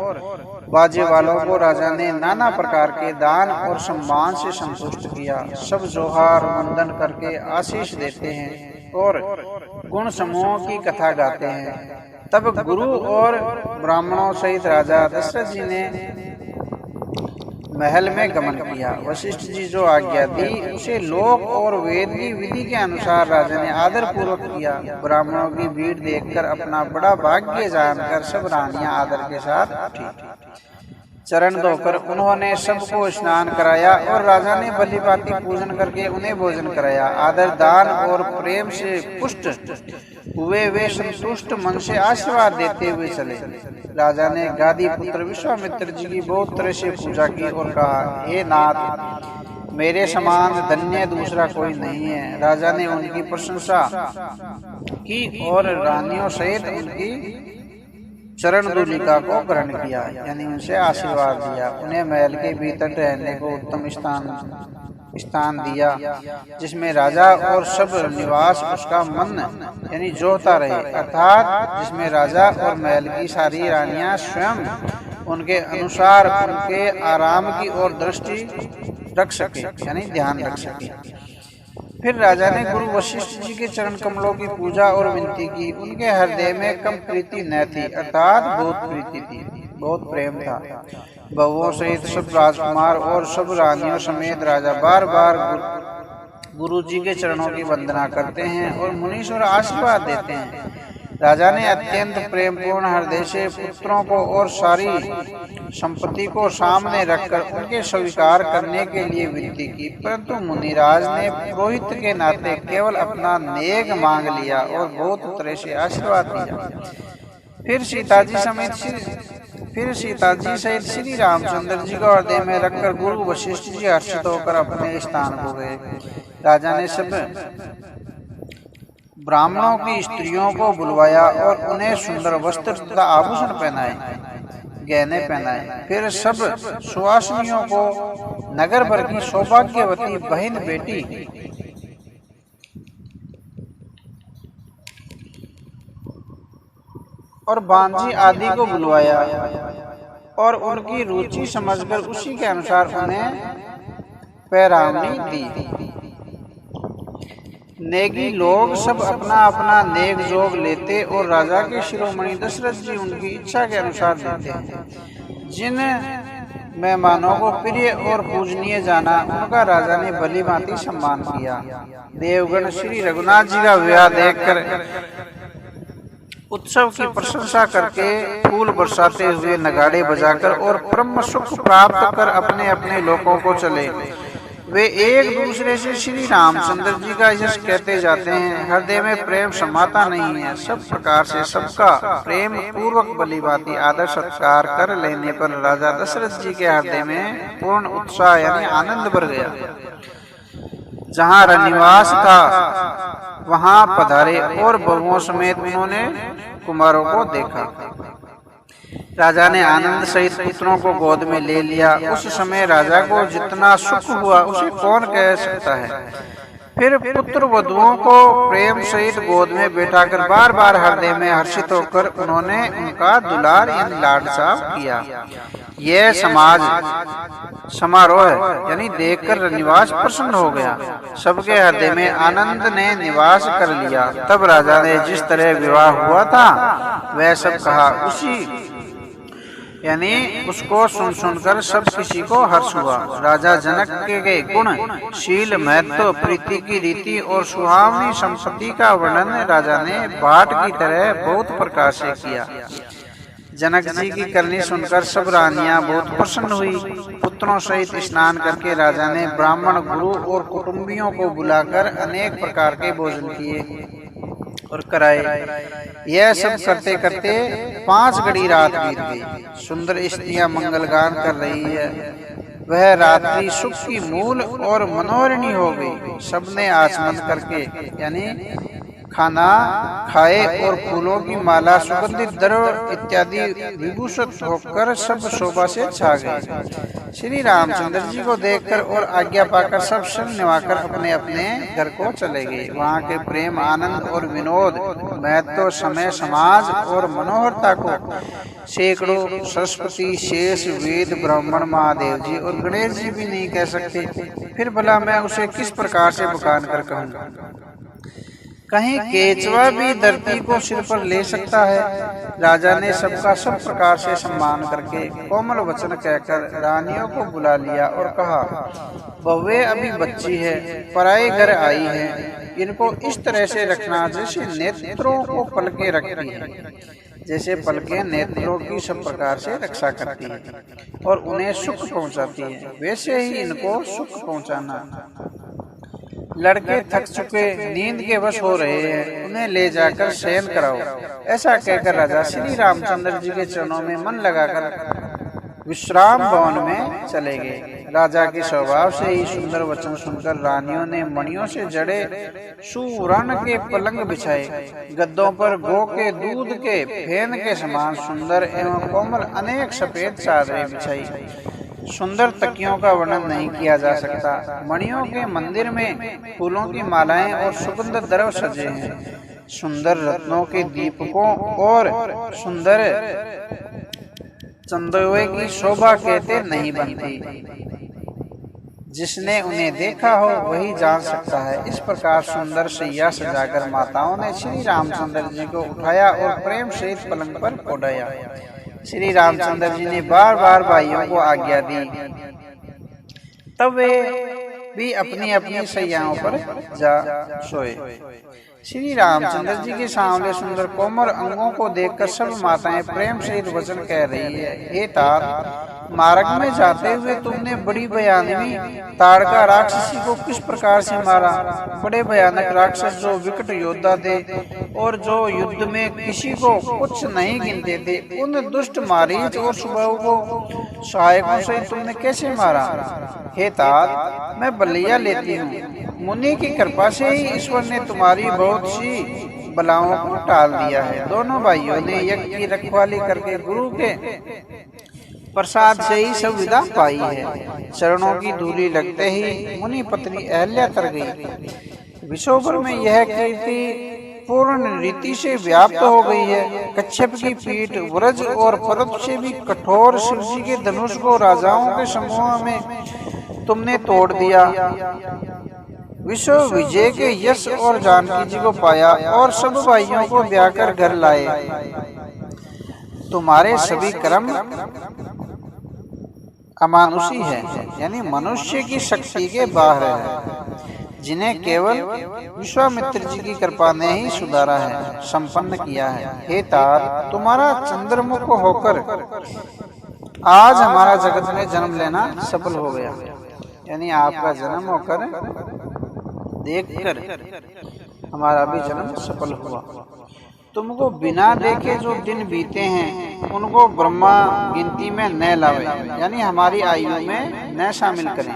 बाजे वालों को राजा ने नाना प्रकार के दान और सम्मान से संतुष्ट किया। सब जोहार वंदन करके आशीष देते हैं। और गुण समूहों की कथा गाते हैं। तब गुरु और ब्राह्मणों सहित राजा दशरथ जी ने महल में गमन किया। वशिष्ठ जी जो आज्ञा दी उसे लोक और वेद की विधि के अनुसार राजा ने आदर पूर्वक किया। ब्राह्मणों की भीड़ देखकर अपना बड़ा भाग्य जानकर सब रानियां आदर के साथ उठी। चरण धोकर उन्होंने सबको स्नान कराया और राजा ने भली भांति पूजन करके उन्हें भोजन कराया। आदर दान और प्रेम से पुष्ट हुए वे संतुष्ट मन से आशीर्वाद देते हुए चले। राजा ने गादी पुत्र विश्वामित्र जी की बहुत तरह से पूजा की और कहा, हे नाथ, मेरे समान धन्य दूसरा कोई नहीं है। राजा ने उनकी प्रशंसा की और रानियों सहित उनकी चरण धूलिका को ग्रहण किया, यानी उनसे आशीर्वाद दिया। उन्हें महल के भीतर रहने को उत्तम स्थान दिया जिसमें राजा और सब निवास उसका मन यानी जोहता रहे, अर्थात जिसमें राजा और महल की सारी रानियां स्वयं उनके अनुसार उनके आराम की ओर दृष्टि रख सके, यानी ध्यान रख सके। फिर राजा ने गुरु वशिष्ठ जी के चरण कमलों की पूजा और विनती की। उनके हृदय में कम प्रीति न थी, अर्थात बहुत प्रीति थी, बहुत प्रेम था। बहुओं सहित सब राजकुमार और सब रानियों समेत राजा बार बार गुरु जी के चरणों की वंदना करते हैं और मुनीश्वर आशीर्वाद देते हैं। राजा ने अत्यंत प्रेमपूर्ण हृदय से पुत्रों को और सारी संपत्ति को सामने रखकर उनके स्वीकार करने के लिए विनती की, परंतु मुनिराज ने पुरोहित के नाते केवल अपना नेग मांग लिया और बहुत तरह से आशीर्वाद दिया। फिर सीता जी सहित श्री रामचंद्र जी को हृदय में रखकर गुरु वशिष्ठ जी हर्षित होकर अपने स्थान को गए। राजा ने सब ब्राह्मणों की स्त्रियों को बुलवाया और उन्हें सुंदर वस्त्र तथा आभूषण पहनाए, गहने पहनाए। फिर सब सुवासिनियों को नगर भर की सौभाग्यवती बहन बेटी और बांझी आदि को बुलवाया और उनकी रुचि समझकर उसी के अनुसार उन्हें पैरावनी दी। नेगी लोग सब अपना अपना नेग जोग लेते और राजा के शिरोमणि दशरथ जी उनकी इच्छा के अनुसार देते। जिन मेहमानों को प्रिय और पूजनीय जाना उनका राजा ने भली भांति सम्मान किया। देवगण श्री रघुनाथ जी का विवाह देखकर उत्सव की प्रशंसा करके फूल बरसाते हुए नगाड़े बजाकर और परम सुख प्राप्त कर अपने अपने लोकों को चले। वे एक दूसरे से श्री रामचंद्र जी का यश कहते जाते हैं। हृदय में प्रेम समाता नहीं है। सब प्रकार से सबका प्रेम पूर्वक भली भांति आदर सत्कार कर लेने पर राजा दशरथ जी के हृदय में पूर्ण उत्साह यानी आनंद भर गया। जहाँ रनिवास था वहाँ पधारे और बहुओं समेत उन्होंने कुमारों को देखा। राजा ने आनंद सहित पुत्रों को गोद में ले लिया। उस समय राजा को जितना सुख हुआ उसे कौन कह सकता है। फिर पुत्र वधुओं को प्रेम सहित गोद में बैठाकर बार बार हृदय में हर्षित होकर उन्होंने उनका दुलार यानी लाडसाव किया। यह समारोह यानी देखकर निवास प्रसन्न हो गया। सबके हृदय में आनंद ने निवास कर लिया। तब राजा ने जिस तरह विवाह हुआ था वह सब कहा। उसी यानी उसको सुन सुनकर सब किसी को हर्ष हुआ। राजा जनक के गुण, शील, महत्व, प्रीति की रीति और सुहावनी संपत्ति का वर्णन राजा ने बाट की तरह बहुत प्रकार से किया। जनक जी की करनी सुनकर सब रानियां बहुत प्रसन्न हुई। पुत्रों सहित स्नान करके राजा ने ब्राह्मण, गुरु और कुटुंबियों को बुलाकर अनेक प्रकार के भोजन किए और कराए। यह सब करते करते 5 घड़ी रात बीत गई। सुंदर स्त्रियां मंगल गान कर रही है। वह रात्रि सुख की मूल और मनोरणी हो गई। सबने आचमन करके यानी खाना खाए और फूलों की माला, सुगंधित द्रव्य इत्यादि विभूषित होकर सब शोभा से छा गए। श्री रामचंद्र जी को देखकर और आज्ञा पाकर सब शन निभाकर अपने अपने घर को चले गए। वहाँ के प्रेम, आनंद और विनोद, महत्व, समय, समाज और मनोहरता को सैकड़ों सरस्वती, शेष, वेद, ब्राह्मण, महादेव जी और गणेश जी भी नहीं कह सकते। फिर भला मैं उसे किस प्रकार से बखान कर कहूँ। कहीं केचवा भी धरती को सिर पर ले सकता है। राजा ने सबका सब प्रकार से सम्मान करके कोमल वचन कहकर रानियों को बुला लिया और कहा, बहुएं अभी बच्ची है, पराए घर आई है, इनको इस तरह से रखना जैसे नेत्रों को पलके रखती है, जैसे पलकें नेत्रों की सब प्रकार से रक्षा करती है और उन्हें सुख पहुंचाती है, वैसे ही इनको सुख पहुंचाना। लड़के थक चुके, नींद के वश हो रहे हैं, उन्हें ले जाकर शयन कराओ। ऐसा कहकर राजा श्री रामचंद्र जी के चरणों में मन लगाकर विश्राम भवन में चले गए। राजा के स्वभाव से ही सुंदर वचन सुनकर रानियों ने मणियों से जड़े सुवर्ण के पलंग बिछाए, गद्दों पर गौ के दूध के फेन के समान सुंदर एवं कोमल अनेक सफेद चादरें बिछाई। सुंदर तकियों का वर्णन नहीं किया जा सकता। मणियों के मंदिर में फूलों की मालाएं और सुगंध द्रव्य सजे हैं। सुंदर रत्नों के दीपकों और सुंदर चंदोए की शोभा कहते नहीं बनती। जिसने उन्हें देखा हो वही जान सकता है। इस प्रकार सुंदर शैया सजाकर माताओं ने श्री रामचंद्र जी को उठाया और प्रेम सहित पलंग पर ओढ़ाया। श्री रामचंद्र जी ने बार बार भाइयों को आज्ञा दी, तब वे भी अपनी अपनी शैयाओं पर जा सोए। श्री रामचंद्र जी के सामने सुंदर कोमल अंगों को देखकर सब माताएं प्रेम सहित वचन कह रही है, हे तात, मार्ग में जाते हुए तुमने बड़ी भयानवी ताड़का राक्षसी को किस प्रकार से मारा। बड़े भयानक राक्षस जो विकट योद्धा थे और जो युद्ध में किसी को कुछ नहीं गिनते थे, उन दुष्ट मारीच और सुबाहु को सहायकों से तुमने कैसे मारा। हे तात, मैं बलिया लेती हूँ, मुनि की कृपा से ही ईश्वर ने तुम्हारी बहुत सी बलाओं को टाल दिया है। दोनों भाइयों ने यज्ञ की रखवाली करके गुरु के प्रसाद से ही सब विदा पाई है। चरणों की धूली लगते ही मुनि पत्नी अहल्या तर गई। विश्वभर में यह कीर्ति पूर्ण रीति से व्याप्त हो गई है। कच्छप की पीठ व्रज और पर्वत से भी कठोर शिवजी के धनुष को राजाओं के समूह में तुमने तोड़ दिया। विश्व विजय के यश और जानकी जी को पाया और सब भाइयों को ब्याह कर घर लाए। तुम्हारे सभी कर्म अमानुषी है, यानी मनुष्य की शक्ति के बाहर है, जिन्हें केवल विश्वामित्र जी की कृपा ने ही सुधारा है, संपन्न किया है। हे तात, तुम्हारा चंद्रमुख होकर आज हमारा जगत में जन्म लेना सफल हो गया, यानी आपका जन्म होकर देखकर हमारा भी जन्म सफल हुआ। तुमको बिना देखे जो दिन बीते हैं उनको ब्रह्मा गिनती में न लावे, यानी हमारी आयु में न शामिल करें।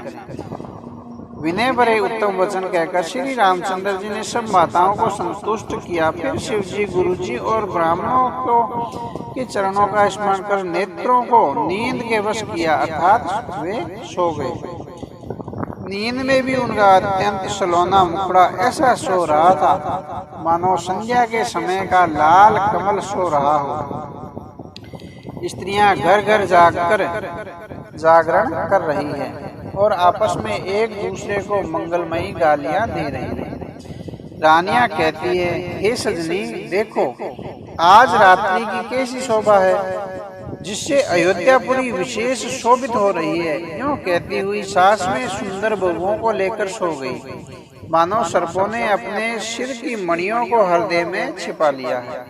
विनय भरे उत्तम वचन कहकर श्री रामचंद्र जी ने सब माताओं को संतुष्ट किया। फिर शिव जी, गुरु जी और ब्राह्मणों को के चरणों का स्मरण कर नेत्रों को नींद के वश किया, अर्थात वे सो गए। नींद में भी उनका अत्यंत सलोना मुखड़ा ऐसा सो रहा था मानो संध्या के समय का लाल कमल सो रहा हो। स्त्रियां घर घर जाकर जागरण कर रही हैं और आपस में एक दूसरे को मंगलमयी गालियां दे रही हैं। रानियां कहती है, हे सजनी, देखो आज रात्रि की कैसी शोभा है, जिससे अयोध्यापुरी विशेष शोभित हो रही है। यूं कहती हुई सास में सुंदर बहुओं को लेकर सो गई, मानो सर्पों ने अपने सिर की मणियों को हृदय में छिपा लिया है।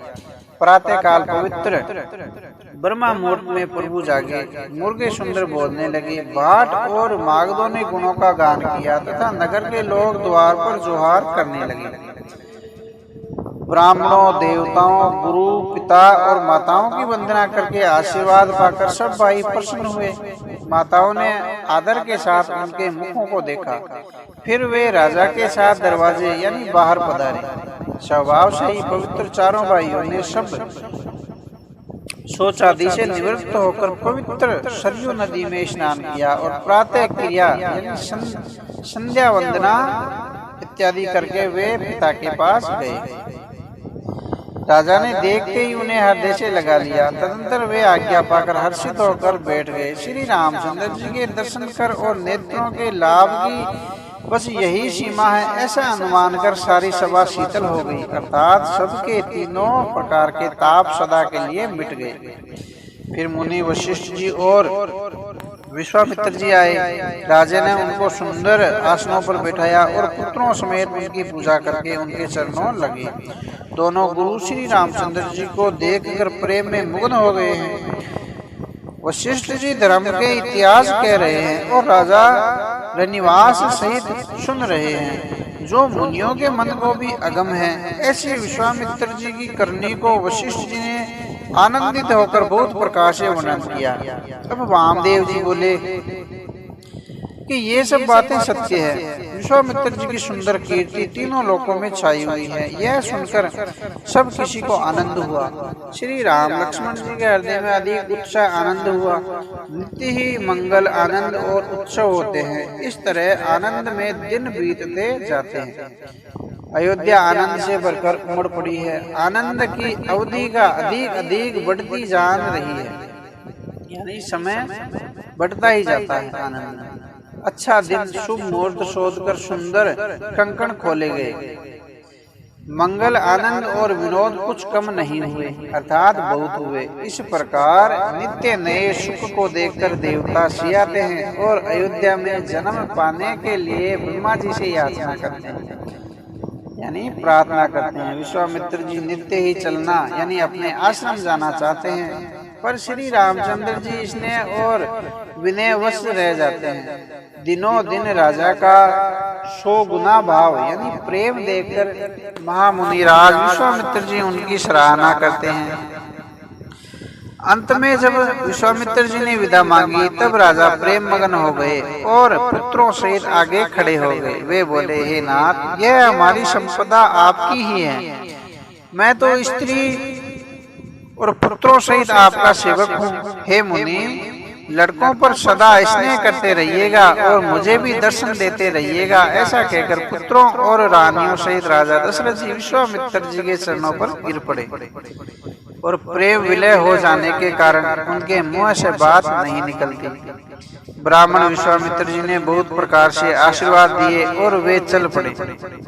प्रातः काल पवित्र ब्रह्मा मुहूर्त में प्रभु जागे, मुर्गे सुंदर बोलने लगे, भाट और मागधों ने गुणों का गान किया तथा नगर के लोग द्वार पर जोहार करने लगे। ब्राह्मणों, देवताओं, गुरु, पिता और माताओं की वंदना करके आशीर्वाद पाकर सब भाई प्रसन्न हुए। माताओं ने आदर के साथ उनके मुखों को देखा। फिर वे राजा के साथ दरवाजे यानी बाहर पधारे। स्वभाव से ही पवित्र चारों भाइयों ने सब शौच आदि से निवृत्त होकर पवित्र सरयू नदी में स्नान किया और प्रातः क्रिया यानी संध्या वंदना इत्यादि करके वे पिता के पास गए। राजा ने देखते ही उन्हें हृदय से लगा लिया। तदंतर वे आज्ञा पाकर हर्षित होकर बैठ गए। श्री रामचंद्र जी के दर्शन कर और नेत्रों के लाभ की बस यही सीमा है, ऐसा अनुमान कर सारी सभा शीतल हो गई, अर्थात सबके तीनों प्रकार के ताप सदा के लिए मिट गए। फिर मुनि वशिष्ठ जी और विश्वामित्र जी आए। राजा ने उनको सुंदर आसनों पर बैठाया और पुत्रों समेत उनकी पूजा करके उनके चरणों लगे। दोनों गुरु श्री रामचंद्र जी को देखकर प्रेम में मग्न हो गए हैं। वशिष्ठ जी धर्म के इतिहास कह रहे हैं और राजा रनिवास सहित सुन रहे हैं, जो मुनियों के मन को भी अगम है। ऐसे विश्वामित्र जी की करनी को वशिष्ठ जी ने आनंदित होकर बहुत प्रकार से वर्णन किया। अब वामदेव जी बोले कि ये सब बातें सत्य है। विश्वामित्र जी की सुंदर कीर्ति तीनों लोकों में छाई हुई है। यह सुनकर सब किसी को आनंद हुआ। श्री राम लक्ष्मण जी के हृदय में अधिक उत्साह आनंद हुआ। नित्य ही मंगल आनंद और उत्सव होते हैं। इस तरह आनंद में दिन बीतते जाते हैं। अयोध्या आनंद से भरकर उमड़ पड़ी है। आनंद की अवधि का अधिक अधिक बढ़ती जान रही है, यानी समय बढ़ता ही जाता है। आनंद अच्छा दिन शुभ मुहूर्त शोध कर सुंदर कंकण खोले गए। मंगल आनंद और विनोद कुछ कम नहीं हुए, अर्थात बहुत हुए। इस प्रकार नित्य नए सुख को देखकर देवता सियाते हैं और अयोध्या में जन्म पाने के लिए ब्रह्मा जी से याचना करते हैं, यानी प्रार्थना करते हैं। विश्वामित्र जी नित्य ही चलना यानी अपने आश्रम जाना चाहते हैं, पर श्री रामचंद्र जी स्नेह और विनयवश रह जाते हैं। दिनों दिन राजा का 100 गुना भाव यानी प्रेम देखकर महामुनिराज विश्वामित्र जी उनकी सराहना करते हैं। अंत में जब विश्वामित्र जी ने विदा मांगी तब राजा प्रेम मगन हो गए और पुत्रों सहित आगे खड़े हो गए। वे बोले, हे नाथ, यह हमारी संपदा आपकी ही है। मैं तो स्त्री और पुत्रों सहित आपका सेवक हूँ। हे मुनि, लड़कों पर सदा स्नेह करते रहिएगा और मुझे भी दर्शन देते रहिएगा। ऐसा कहकर पुत्रों और रानियों सहित राजा दशरथ जी विश्वामित्र जी के चरणों पर गिर पड़े और प्रेम विलय हो जाने के कारण उनके मुंह से बात नहीं निकलती। ब्राह्मण विश्वामित्र जी ने बहुत प्रकार से आशीर्वाद दिए और वे चल पड़े।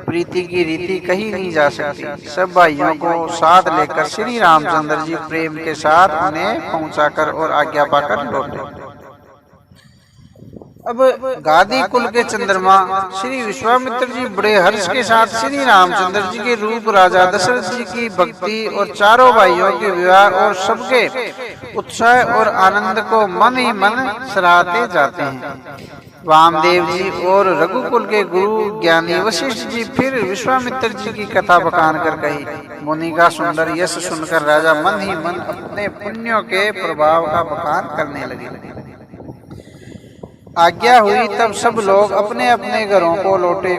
प्रीति की रीति कही नहीं जा सकती। सब भाइयों को साथ लेकर श्री रामचंद्र जी प्रेम के साथ उन्हें पहुंचाकर और आज्ञा पाकर लौटे। अब गादी कुल के चंद्रमा श्री विश्वामित्र जी बड़े हर्ष के साथ श्री रामचंद्र जी के रूप, राजा दशरथ जी की भक्ति और चारों भाइयों के विवाह और सबके उत्साह और आनंद को मन ही मन सराहते जाते हैं। वामदेव जी और रघुकुल के गुरु ज्ञानी वशिष्ठ जी फिर विश्वामित्र जी की कथा बखान कर कही। मुनि का सुंदर यश सुनकर राजा मन ही मन अपने पुण्यों के प्रभाव का बखान करने लगे। आज्ञा हुई तब सब लोग अपने अपने घरों को लौटे।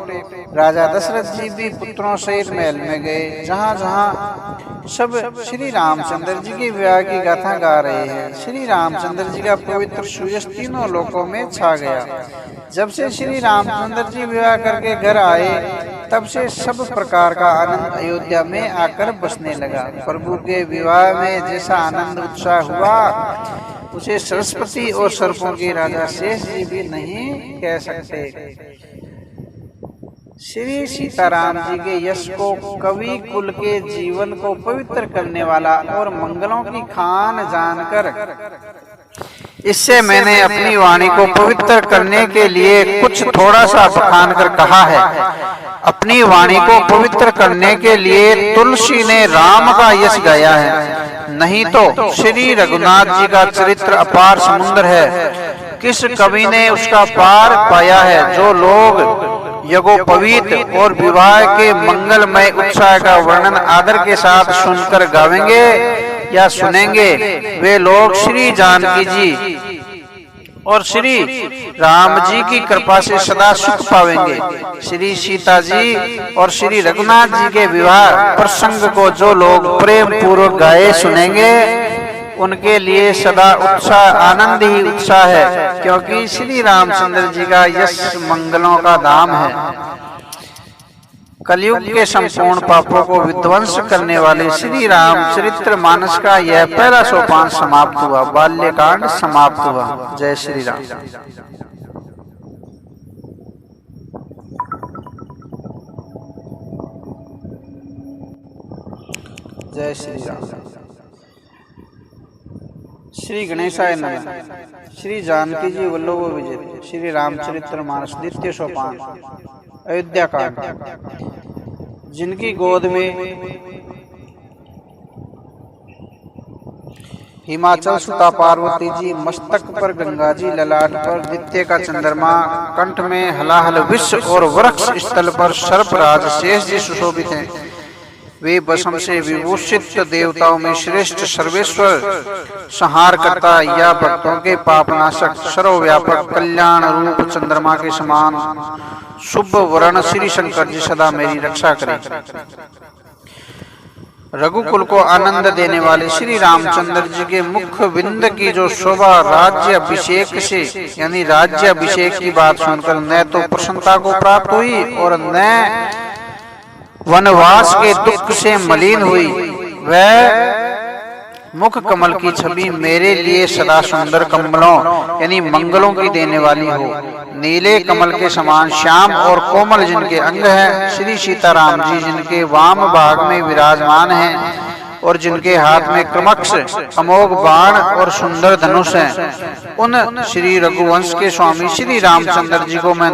राजा दशरथ जी भी पुत्रों सहित महल में गए, जहाँ जहाँ सब श्री रामचंद्र जी के विवाह की गाथा गा रहे हैं। श्री रामचंद्र जी का पवित्र सुयश तीनों लोकों में छा गया। जब से श्री रामचंद्र जी विवाह करके घर आए तब से सब प्रकार का आनंद अयोध्या में आकर बसने लगा। प्रभु के विवाह में जैसा आनंद उत्साह हुआ उसे सरस्वती और सर्पों के राजा शेष जी भी नहीं कह सकते। श्री सीताराम जी के यश को, कवि कुल के जीवन को पवित्र करने वाला और मंगलों की खान जानकर इससे मैंने अपनी वाणी को पवित्र करने के लिए कुछ थोड़ा सा बखान कर कहा है। अपनी वाणी को पवित्र करने के लिए तुलसी ने राम का यश गाया है, नहीं तो श्री रघुनाथ जी का चरित्र अपार समुद्र है। किस कवि ने उसका पार पाया है? जो लोग यज्ञोपवीत और विवाह के मंगलमय उत्साह का वर्णन आदर के साथ सुनकर गावेंगे या सुनेंगे, वे लोग श्री जानकी जी और श्री राम जी की कृपा से सदा सुख पावेंगे। श्री सीता जी और श्री रघुनाथ जी के विवाह प्रसंग को जो लोग प्रेम पूर्वक गाए सुनेंगे, उनके लिए सदा उत्साह आनंद ही उत्साह है, क्योंकि श्री रामचंद्र जी का यश मंगलों का धाम है। कलयुग के संपूर्ण पापों को विध्वंस करने वाले श्री राम चरित्र मानस का यह पहला सोपान समाप्त हुआ। बाल्यकांड समाप्त हुआ। जय श्री राम। जय श्री राम। श्री गणेशाय नमः। श्री जानकी जी वल्लभ विजय। श्री रामचरितमानस द्वितीय सोपान। अयोध्या कांड। जिनकी गोद में हिमाचल सुता पार्वती जी, मस्तक पर गंगा जी, ललाट पर द्वितीय का चंद्रमा, कंठ में हलाहल विश्व और वृक्ष स्थल पर सर्पराज शेष जी सुशोभित हैं। वे भस्म से विभूषित देवताओं में श्रेष्ठ सर्वेश्वर, संहार करता या भक्तों के पापनाशक, सर्वव्यापक कल्याण रूप चंद्रमा के समान शुभ वर्ण श्री शंकर जी सदा मेरी रक्षा करें। रघुकुल को आनंद देने वाले श्री रामचंद्र जी के मुख बिंद की जो शोभा राज्य अभिषेक से यानी राज्य अभिषेक की बात सुनकर न तो प्रसन्नता को प्राप्त हुई और न वनवास के दुख से मलिन हुई। वह मुख कमल की छवि मेरे लिए सदा सुंदर कमलों यानी मंगलों की देने वाली हो। नीले कमल के समान श्याम और कोमल जिनके अंग हैं, श्री सीताराम जी जिनके वाम भाग में विराजमान हैं और जिनके हाथ में क्रमक्ष अमोघ बाण और सुंदर धनुष हैं, उन श्री रघुवंश के स्वामी श्री रामचंद्र जी को मैं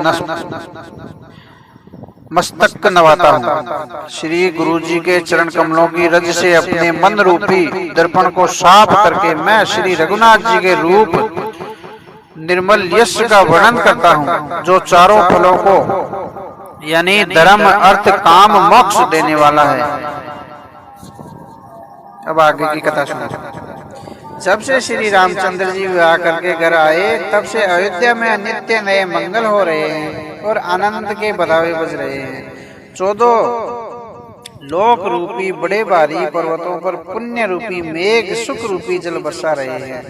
मस्तक नवाता हूँ। श्री गुरु जी के चरण कमलों की रज से अपने मन रूपी दर्पण को साफ करके मैं श्री रघुनाथ जी के रूप निर्मल यश का वर्णन करता हूँ, जो चारों फलों को यानी धर्म अर्थ काम मोक्ष देने वाला है। अब आगे की कथा सुनो। जब से श्री रामचंद्र जी विवाह करके घर आए तब से अयोध्या में नित्य नए मंगल हो रहे हैं और आनंद के बधावे बज रहे हैं। 14 लोक रूपी बड़े भारी पर्वतों पर पुण्य रूपी मेघ सुख रूपी जल बरसा रहे हैं।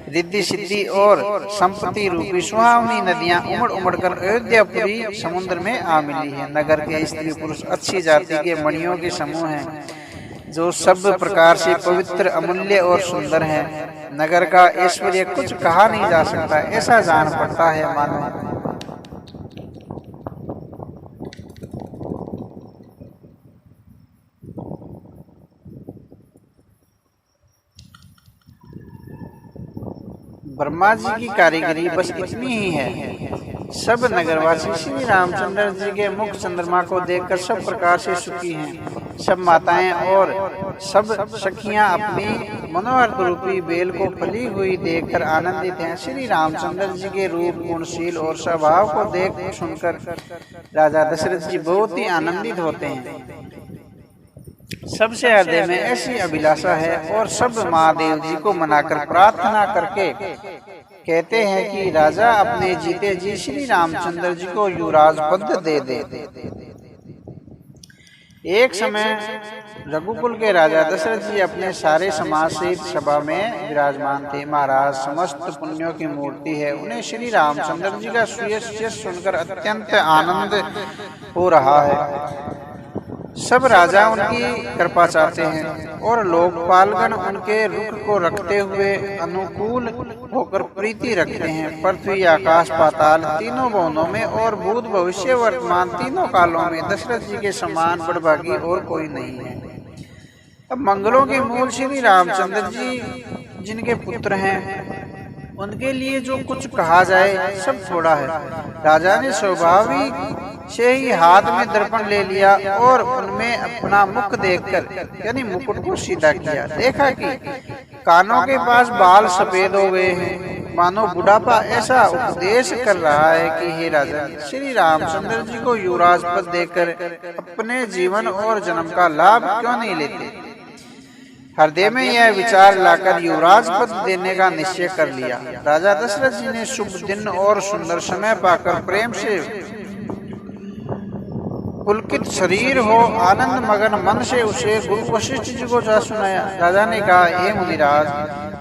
रिद्धि सिद्धि और संपत्ति रूपी सुहावनी नदियां उमड़ उमड़ कर अयोध्यापुरी समुद्र में आ मिली है। नगर के स्त्री पुरुष अच्छी जाति के मणियों के समूह हैं, जो सब प्रकार से पवित्र, अमूल्य और सुंदर है। नगर का ऐश्वर्य कुछ कहा नहीं जा सकता, ऐसा जान पड़ता है मानो ब्रह्मा जी की कारीगरी बस इतनी ही है। सब नगरवासी श्री रामचंद्र जी के मुख चंद्रमा को देखकर सब प्रकार से सुखी हैं। सब माताएं और सब सखियां अपनी मनोहर रूपी बेल को फली हुई देखकर आनंदित हैं। श्री रामचंद्र जी के रूप, गुणशील और स्वभाव को देख सुनकर राजा दशरथ जी बहुत ही आनंदित होते हैं। सबसे हृदय में ऐसी अभिलाषा है और सब महादेव जी को मनाकर प्रार्थना करके कहते हैं कि राजा अपने जीते जी श्री रामचंद्र जी को युवराज पद दे दे। एक समय रघुकुल के राजा दशरथ जी अपने सारे समाज से सभा में विराजमान थे। महाराज समस्त पुण्यों की मूर्ति है, उन्हें श्री रामचंद्र जी का सुयश सुनकर अत्यंत आनंद हो रहा है। सब राजा उनकी कृपा चाहते हैं और लोकपालगण उनके रुख को रखते हुए अनुकूल होकर प्रीति रखते हैं। पृथ्वी, आकाश, पाताल तीनों भुवनों में और भूत, भविष्य, वर्तमान तीनों कालों में दशरथ जी के समान बड़भागी और कोई नहीं है। अब मंगलों के मूल श्री रामचंद्र जी जिनके पुत्र हैं, उनके लिए जो कुछ कहा जाए सब थोड़ा है। राजा ने स्वाभाविक से ही हाथ में दर्पण ले लिया और उनमें अपना मुख देखकर यानी मुकुट को सीधा किया। देखा कि कानों के पास बाल सफेद हो गए हैं, मानो बुढ़ापा ऐसा उपदेश कर रहा है कि हे राजा, श्री रामचंद्र जी को युवराज पद देकर अपने जीवन और जन्म का लाभ क्यों नहीं लेते। हृदय में यह विचार लाकर युवराज पद देने का निश्चय कर लिया। राजा दशरथ जी ने शुभ दिन और सुंदर समय पाकर प्रेम से पुलकित शरीर हो आनंद मगन मन से उसे गुरु वशिष्ठ जी को जा सुनाया। राजा ने कहा, हे मुनिराज,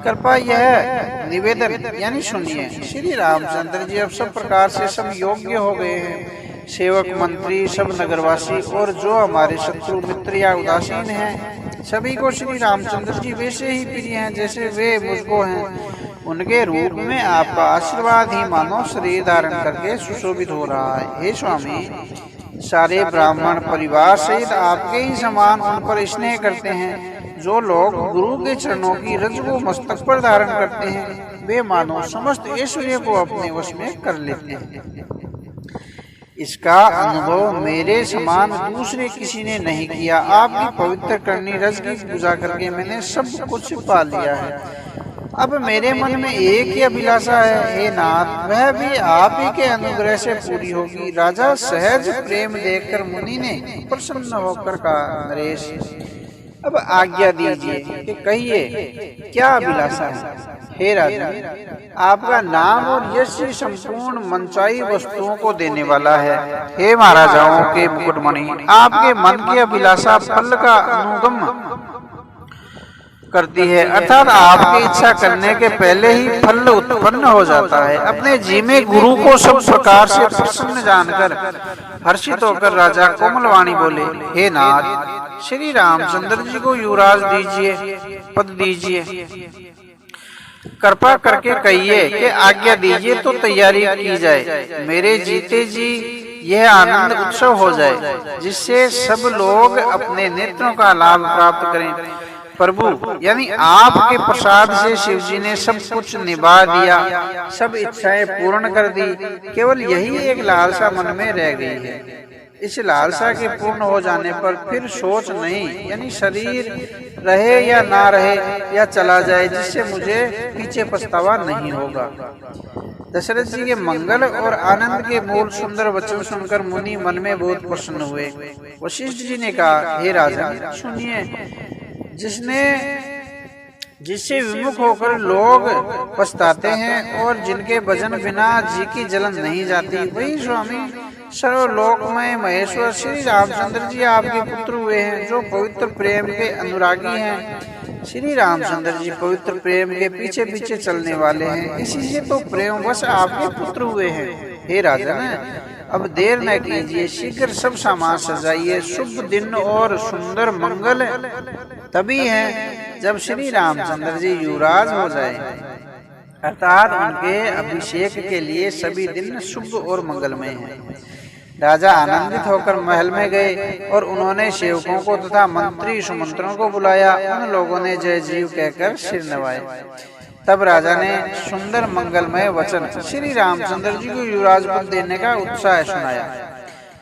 कृपा यह निवेदन यानी सुनिए। श्री रामचंद्र जी अब सब प्रकार से सब योग्य हो गए हैं। सेवक, मंत्री, सब नगरवासी और जो हमारे शत्रु मित्र या उदासीन हैं, सभी को श्री रामचंद्र जी वैसे ही प्रिय हैं जैसे वे मुझको हैं। उनके रूप में आपका आशीर्वाद ही मानो शरीर धारण करके सुशोभित हो रहा है। हे स्वामी, सारे ब्राह्मण परिवार सहित आपके ही समान उन पर स्नेह करते हैं। जो लोग गुरु के चरणों की रज को मस्तक पर धारण करते हैं वे मानो समस्त ऐश्वर्य को अपने वश में कर लेते हैं। इसका अनुभव मेरे समान दूसरे किसी ने नहीं किया। आपकी पवित्र करनी रज की पूजा करके मैंने सब कुछ पा लिया है। अब मेरे मन में एक ही अभिलाषा है, हे नाथ, वह भी आप ही के अनुग्रह से पूरी होगी। राजा सहज प्रेम देखकर मुनि ने प्रसन्न होकर कहा, नरेश अब आज्ञा दीजिए कि कहिए क्या अभिलाषा है। हे राजा, आपका नाम और यश संपूर्ण मनचाही वस्तुओं को देने वाला है। हे महाराजाओं के मुकुटमणि, आपके मन की अभिलाषा फल का अनुगम करती है, अर्थात आपकी इच्छा करने के पहले ही फल उत्पन्न हो जाता है। अपने जी में गुरु को सब प्रकार से प्रसन्न जानकर हर्षित होकर राजा कोमलवाणी बोले, हे नाथ, श्री रामचंद्र जी को युवराज दीजिए, पद दीजिए। कृपा करके कहिए कि आज्ञा दीजिए तो तैयारी की जाए। मेरे जीते जी यह आनंद उत्सव हो जाए, जिससे सब लोग अपने नेत्रों का लाभ प्राप्त करें। प्रभु यानी आपके प्रसाद से शिव जी ने सब कुछ निभा दिया, सब इच्छाएं पूर्ण कर दी। केवल यही एक लालसा मन में रह गई है। इस लालसा के पूर्ण हो जाने पर फिर सोच नहीं, यानी शरीर रहे या ना रहे या चला जाए, जिससे मुझे पीछे पछतावा नहीं होगा। दशरथ जी के मंगल और आनंद के मूल सुंदर वचन सुनकर मुनि मन में बहुत प्रसन्न हुए। वशिष्ठ जी ने कहा, हे राजा सुनिए, जिससे विमुख होकर लोग पछताते हैं और जिनके भजन बिना जी की जलन नहीं जाती, वही स्वामी सर्वलोकमय महेश्वर श्री रामचंद्र जी आपके पुत्र हुए हैं, जो पवित्र प्रेम के अनुरागी हैं। श्री रामचंद्र जी पवित्र प्रेम के पीछे पीछे चलने वाले हैं, इसी से तो प्रेम वश आपके पुत्र हुए हैं। हे राजन, अब देर न कीजिए, शीघ्र सब सामान सजाइए। शुभ दिन और सुंदर मंगल तभी है जब श्री रामचंद्र जी युवराज हो जाए, अर्थात उनके अभिषेक के लिए सभी दिन शुभ और मंगलमय हैं। राजा आनंदित होकर महल में गए और उन्होंने सेवकों को तथा मंत्री सुमंत्रों को बुलाया। उन लोगों ने जय जीव कहकर सिर नवाए। तब राजा ने सुंदर मंगलमय वचन श्री रामचंद्र जी को युवराज पद देने का उत्साह सुनाया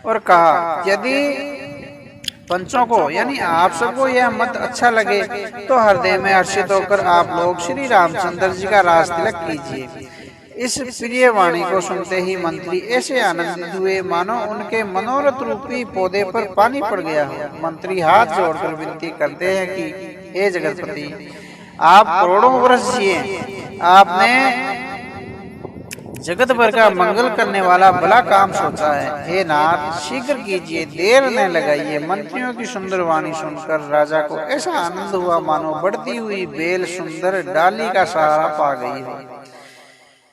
और कहा, यदि पंचों को यानी आप सबको यह मत अच्छा लगे तो हृदय में हर्षित होकर आप लोग श्री रामचंद्र जी का राज तिलक कीजिए। इस प्रिय वाणी को सुनते ही मंत्री ऐसे आनंदित हुए मानो उनके मनोरथ रूपी पौधे पर पानी पड़ गया हो। मंत्री हाथ जोड़कर विनती करते हैं कि हे जगतपति, आप करोड़ों वर्ष जिए, आपने जगत भर का मंगल करने वाला भला काम सोचा है। हे नाथ, शीघ्र कीजिए, देर न लगाइए। मंत्रियों की सुंदर वाणी सुनकर राजा को ऐसा आनंद हुआ मानो बढ़ती हुई बेल सुंदर डाली का सहारा पा गई हो।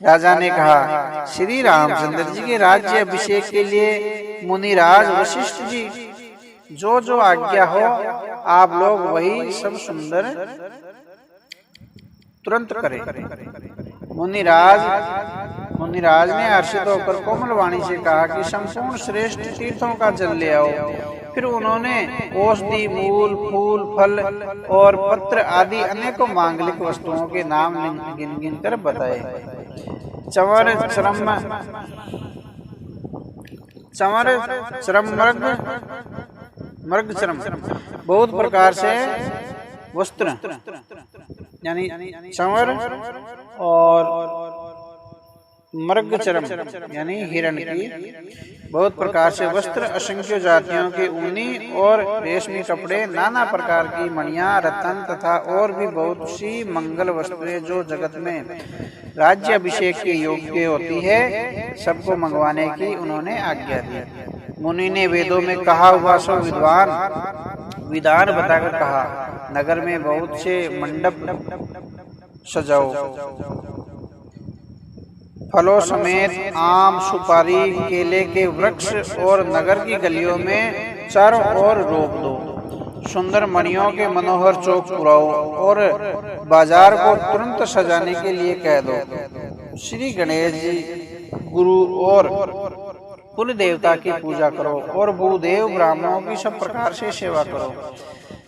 राजा ने कहा, श्री रामचंद्र जी के राज्य अभिषेक के लिए मुनिराज वशिष्ठ जी जो जो आज्ञा हो आप लोग वही सब सुंदर तुरंत करें। मुनिराज ने हर्षित होकर कोमल वाणी से कहा कि संपूर्ण श्रेष्ठ तीर्थों का जल ले आओ। फिर उन्होंने औषधि, मूल, फूल, फल और पत्र आदि अनेकों मांगलिक वस्तुओं के नाम गिन गिन कर बताए। चंवर, चरम, मृग चरम बहुत प्रकार से वस्त्र यानी चंवर और मृगचरम यानी हिरण की बहुत प्रकार से वस्त्र, असंख्य जातियों के ऊनी और रेशमी कपड़े, नाना प्रकार की मणियां, रत्न तथा और भी बहुत सी मंगल वस्तुएं जो जगत में राज्य अभिषेक के योग्य होती है, सबको मंगवाने की उन्होंने आज्ञा दी। मुनि ने वेदों में कहा हुआ सो विधान बताकर कहा, नगर में बहुत से मंडप सजाओ, फलों समेत आम, सुपारी, केले के वृक्ष और नगर की गलियों में चारों ओर रोप दो। सुंदर मणियों के मनोहर चौक पुराओ और बाजार को तुरंत सजाने के लिए कह दो। श्री गणेश जी, गुरु और कुल देवता की पूजा करो और भूदेव ब्राह्मणों की सब प्रकार से सेवा करो।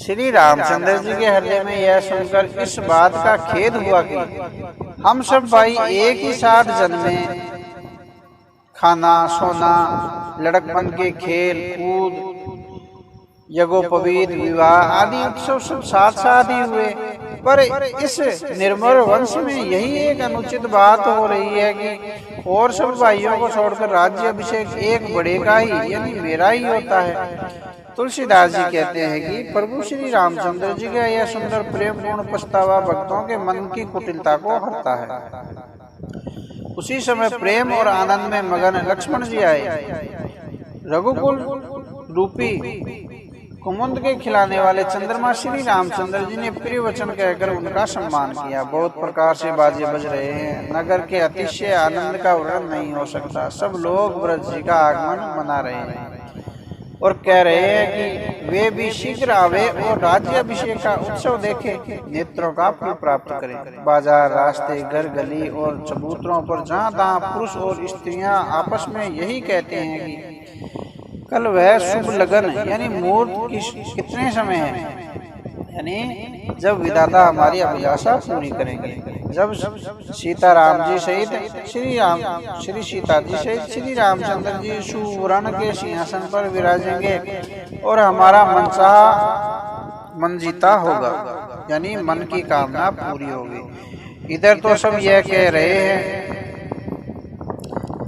श्री रामचंद्र जी के हृदय में यह सुनकर इस बात का खेद हुआ कि हम सब भाई एक ही साथ जन्मे, खाना सोना, लड़कपन के खेल कूद, यज्ञोपवीत, विवाह आदि उत्सव सब साथ साथ ही हुए, पर इस निर्मल वंश में यही एक अनुचित बात हो रही है कि और सब भाइयों को छोड़कर राज्य अभिषेक एक बड़े का ही यानी मेरा ही होता है। तुलसीदास जी कहते हैं कि प्रभु श्री रामचंद्र जी का यह सुंदर प्रेम पूर्ण पछतावा भक्तों के मन की कुटिलता को हरता है। उसी समय प्रेम और आनंद में मगन लक्ष्मण जी आए। रघुकुल रूपी कुमुद के खिलाने वाले चंद्रमा श्री रामचंद्र जी ने प्रिय वचन कहकर उनका सम्मान किया। बहुत प्रकार से बाजे बज रहे हैं। नगर के अतिशय आनंद का वर्णन नहीं हो सकता। सब लोग ब्रज जी का आगमन मना रहे हैं और कह रहे हैं कि वे भी शीघ्र आवे और राज्य अभिषेक का उत्सव देखे, नेत्रों का फल प्राप्त करें। बाजार, रास्ते, घर, गली और चबूतरों पर जहाँ तहाँ पुरुष और स्त्रियां आपस में यही कहते हैं कि कल वह शुभ लगन यानी मुहूर्त कितने समय है, यानी जब विधाता हमारी अभिलाषा पूरी करेंगे, जब सीताराम जी सहित श्री सीता जी सहित श्री रामचंद्र जी सुवर्ण के सिंहासन पर विराजेंगे और हमारा मनचाहा मन जीता होगा, यानी मन की कामना पूरी होगी। इधर तो सब यह कह रहे हैं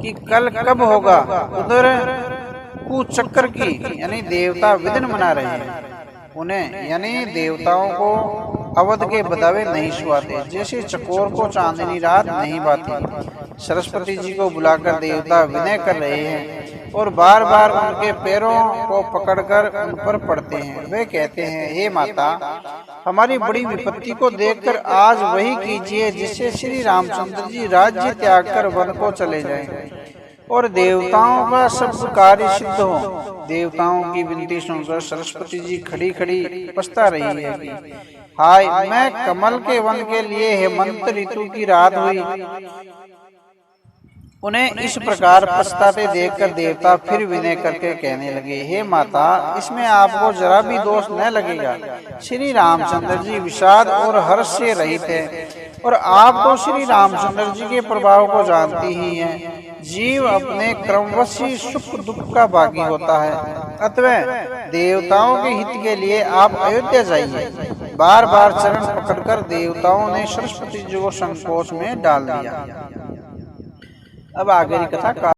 कि कल कब होगा, उधर चक्कर की यानी देवता विदिन मना रहे हैं। उन्हें यानी देवताओं को अवध के बदावे नहीं सुहाते, जैसे चकोर को चांदनी रात नहीं बाती। सरस्वती जी को बुलाकर देवता विनय कर रहे हैं और बार बार उनके पैरों को पकड़कर उन पर पड़ते हैं। वे कहते हैं, हे माता, हमारी बड़ी विपत्ति को देखकर आज वही कीजिए जिससे श्री रामचंद्र जी राज्य त्याग कर वन को चले जाएं और देवताओं का सब कार्य सिद्ध हो। देवताओं की विनती सुनकर सरस्वती जी खड़ी खड़ी पछता रही है कि हाय, मैं कमल के वन के लिए हेमंत ऋतु की रात हुई। उन्हें इस प्रकार पछताते देखकर देवता फिर विनय करके कहने लगे, हे माता, इसमें आपको जरा भी दोष न लगेगा। श्री रामचंद्र जी विषाद और हर्ष से रहित है और आप तो श्री रामचंद्र जी के प्रभाव को जानती ही हैं। जीव अपने क्रमवशी सुख दुख का भागी होता है, अतः देवताओं के हित के लिए आप अयोध्या जाइए। बार बार चरण पकड़कर देवताओं ने सरस्वती जी को संकोच में डाल दिया। अब आगे की कथा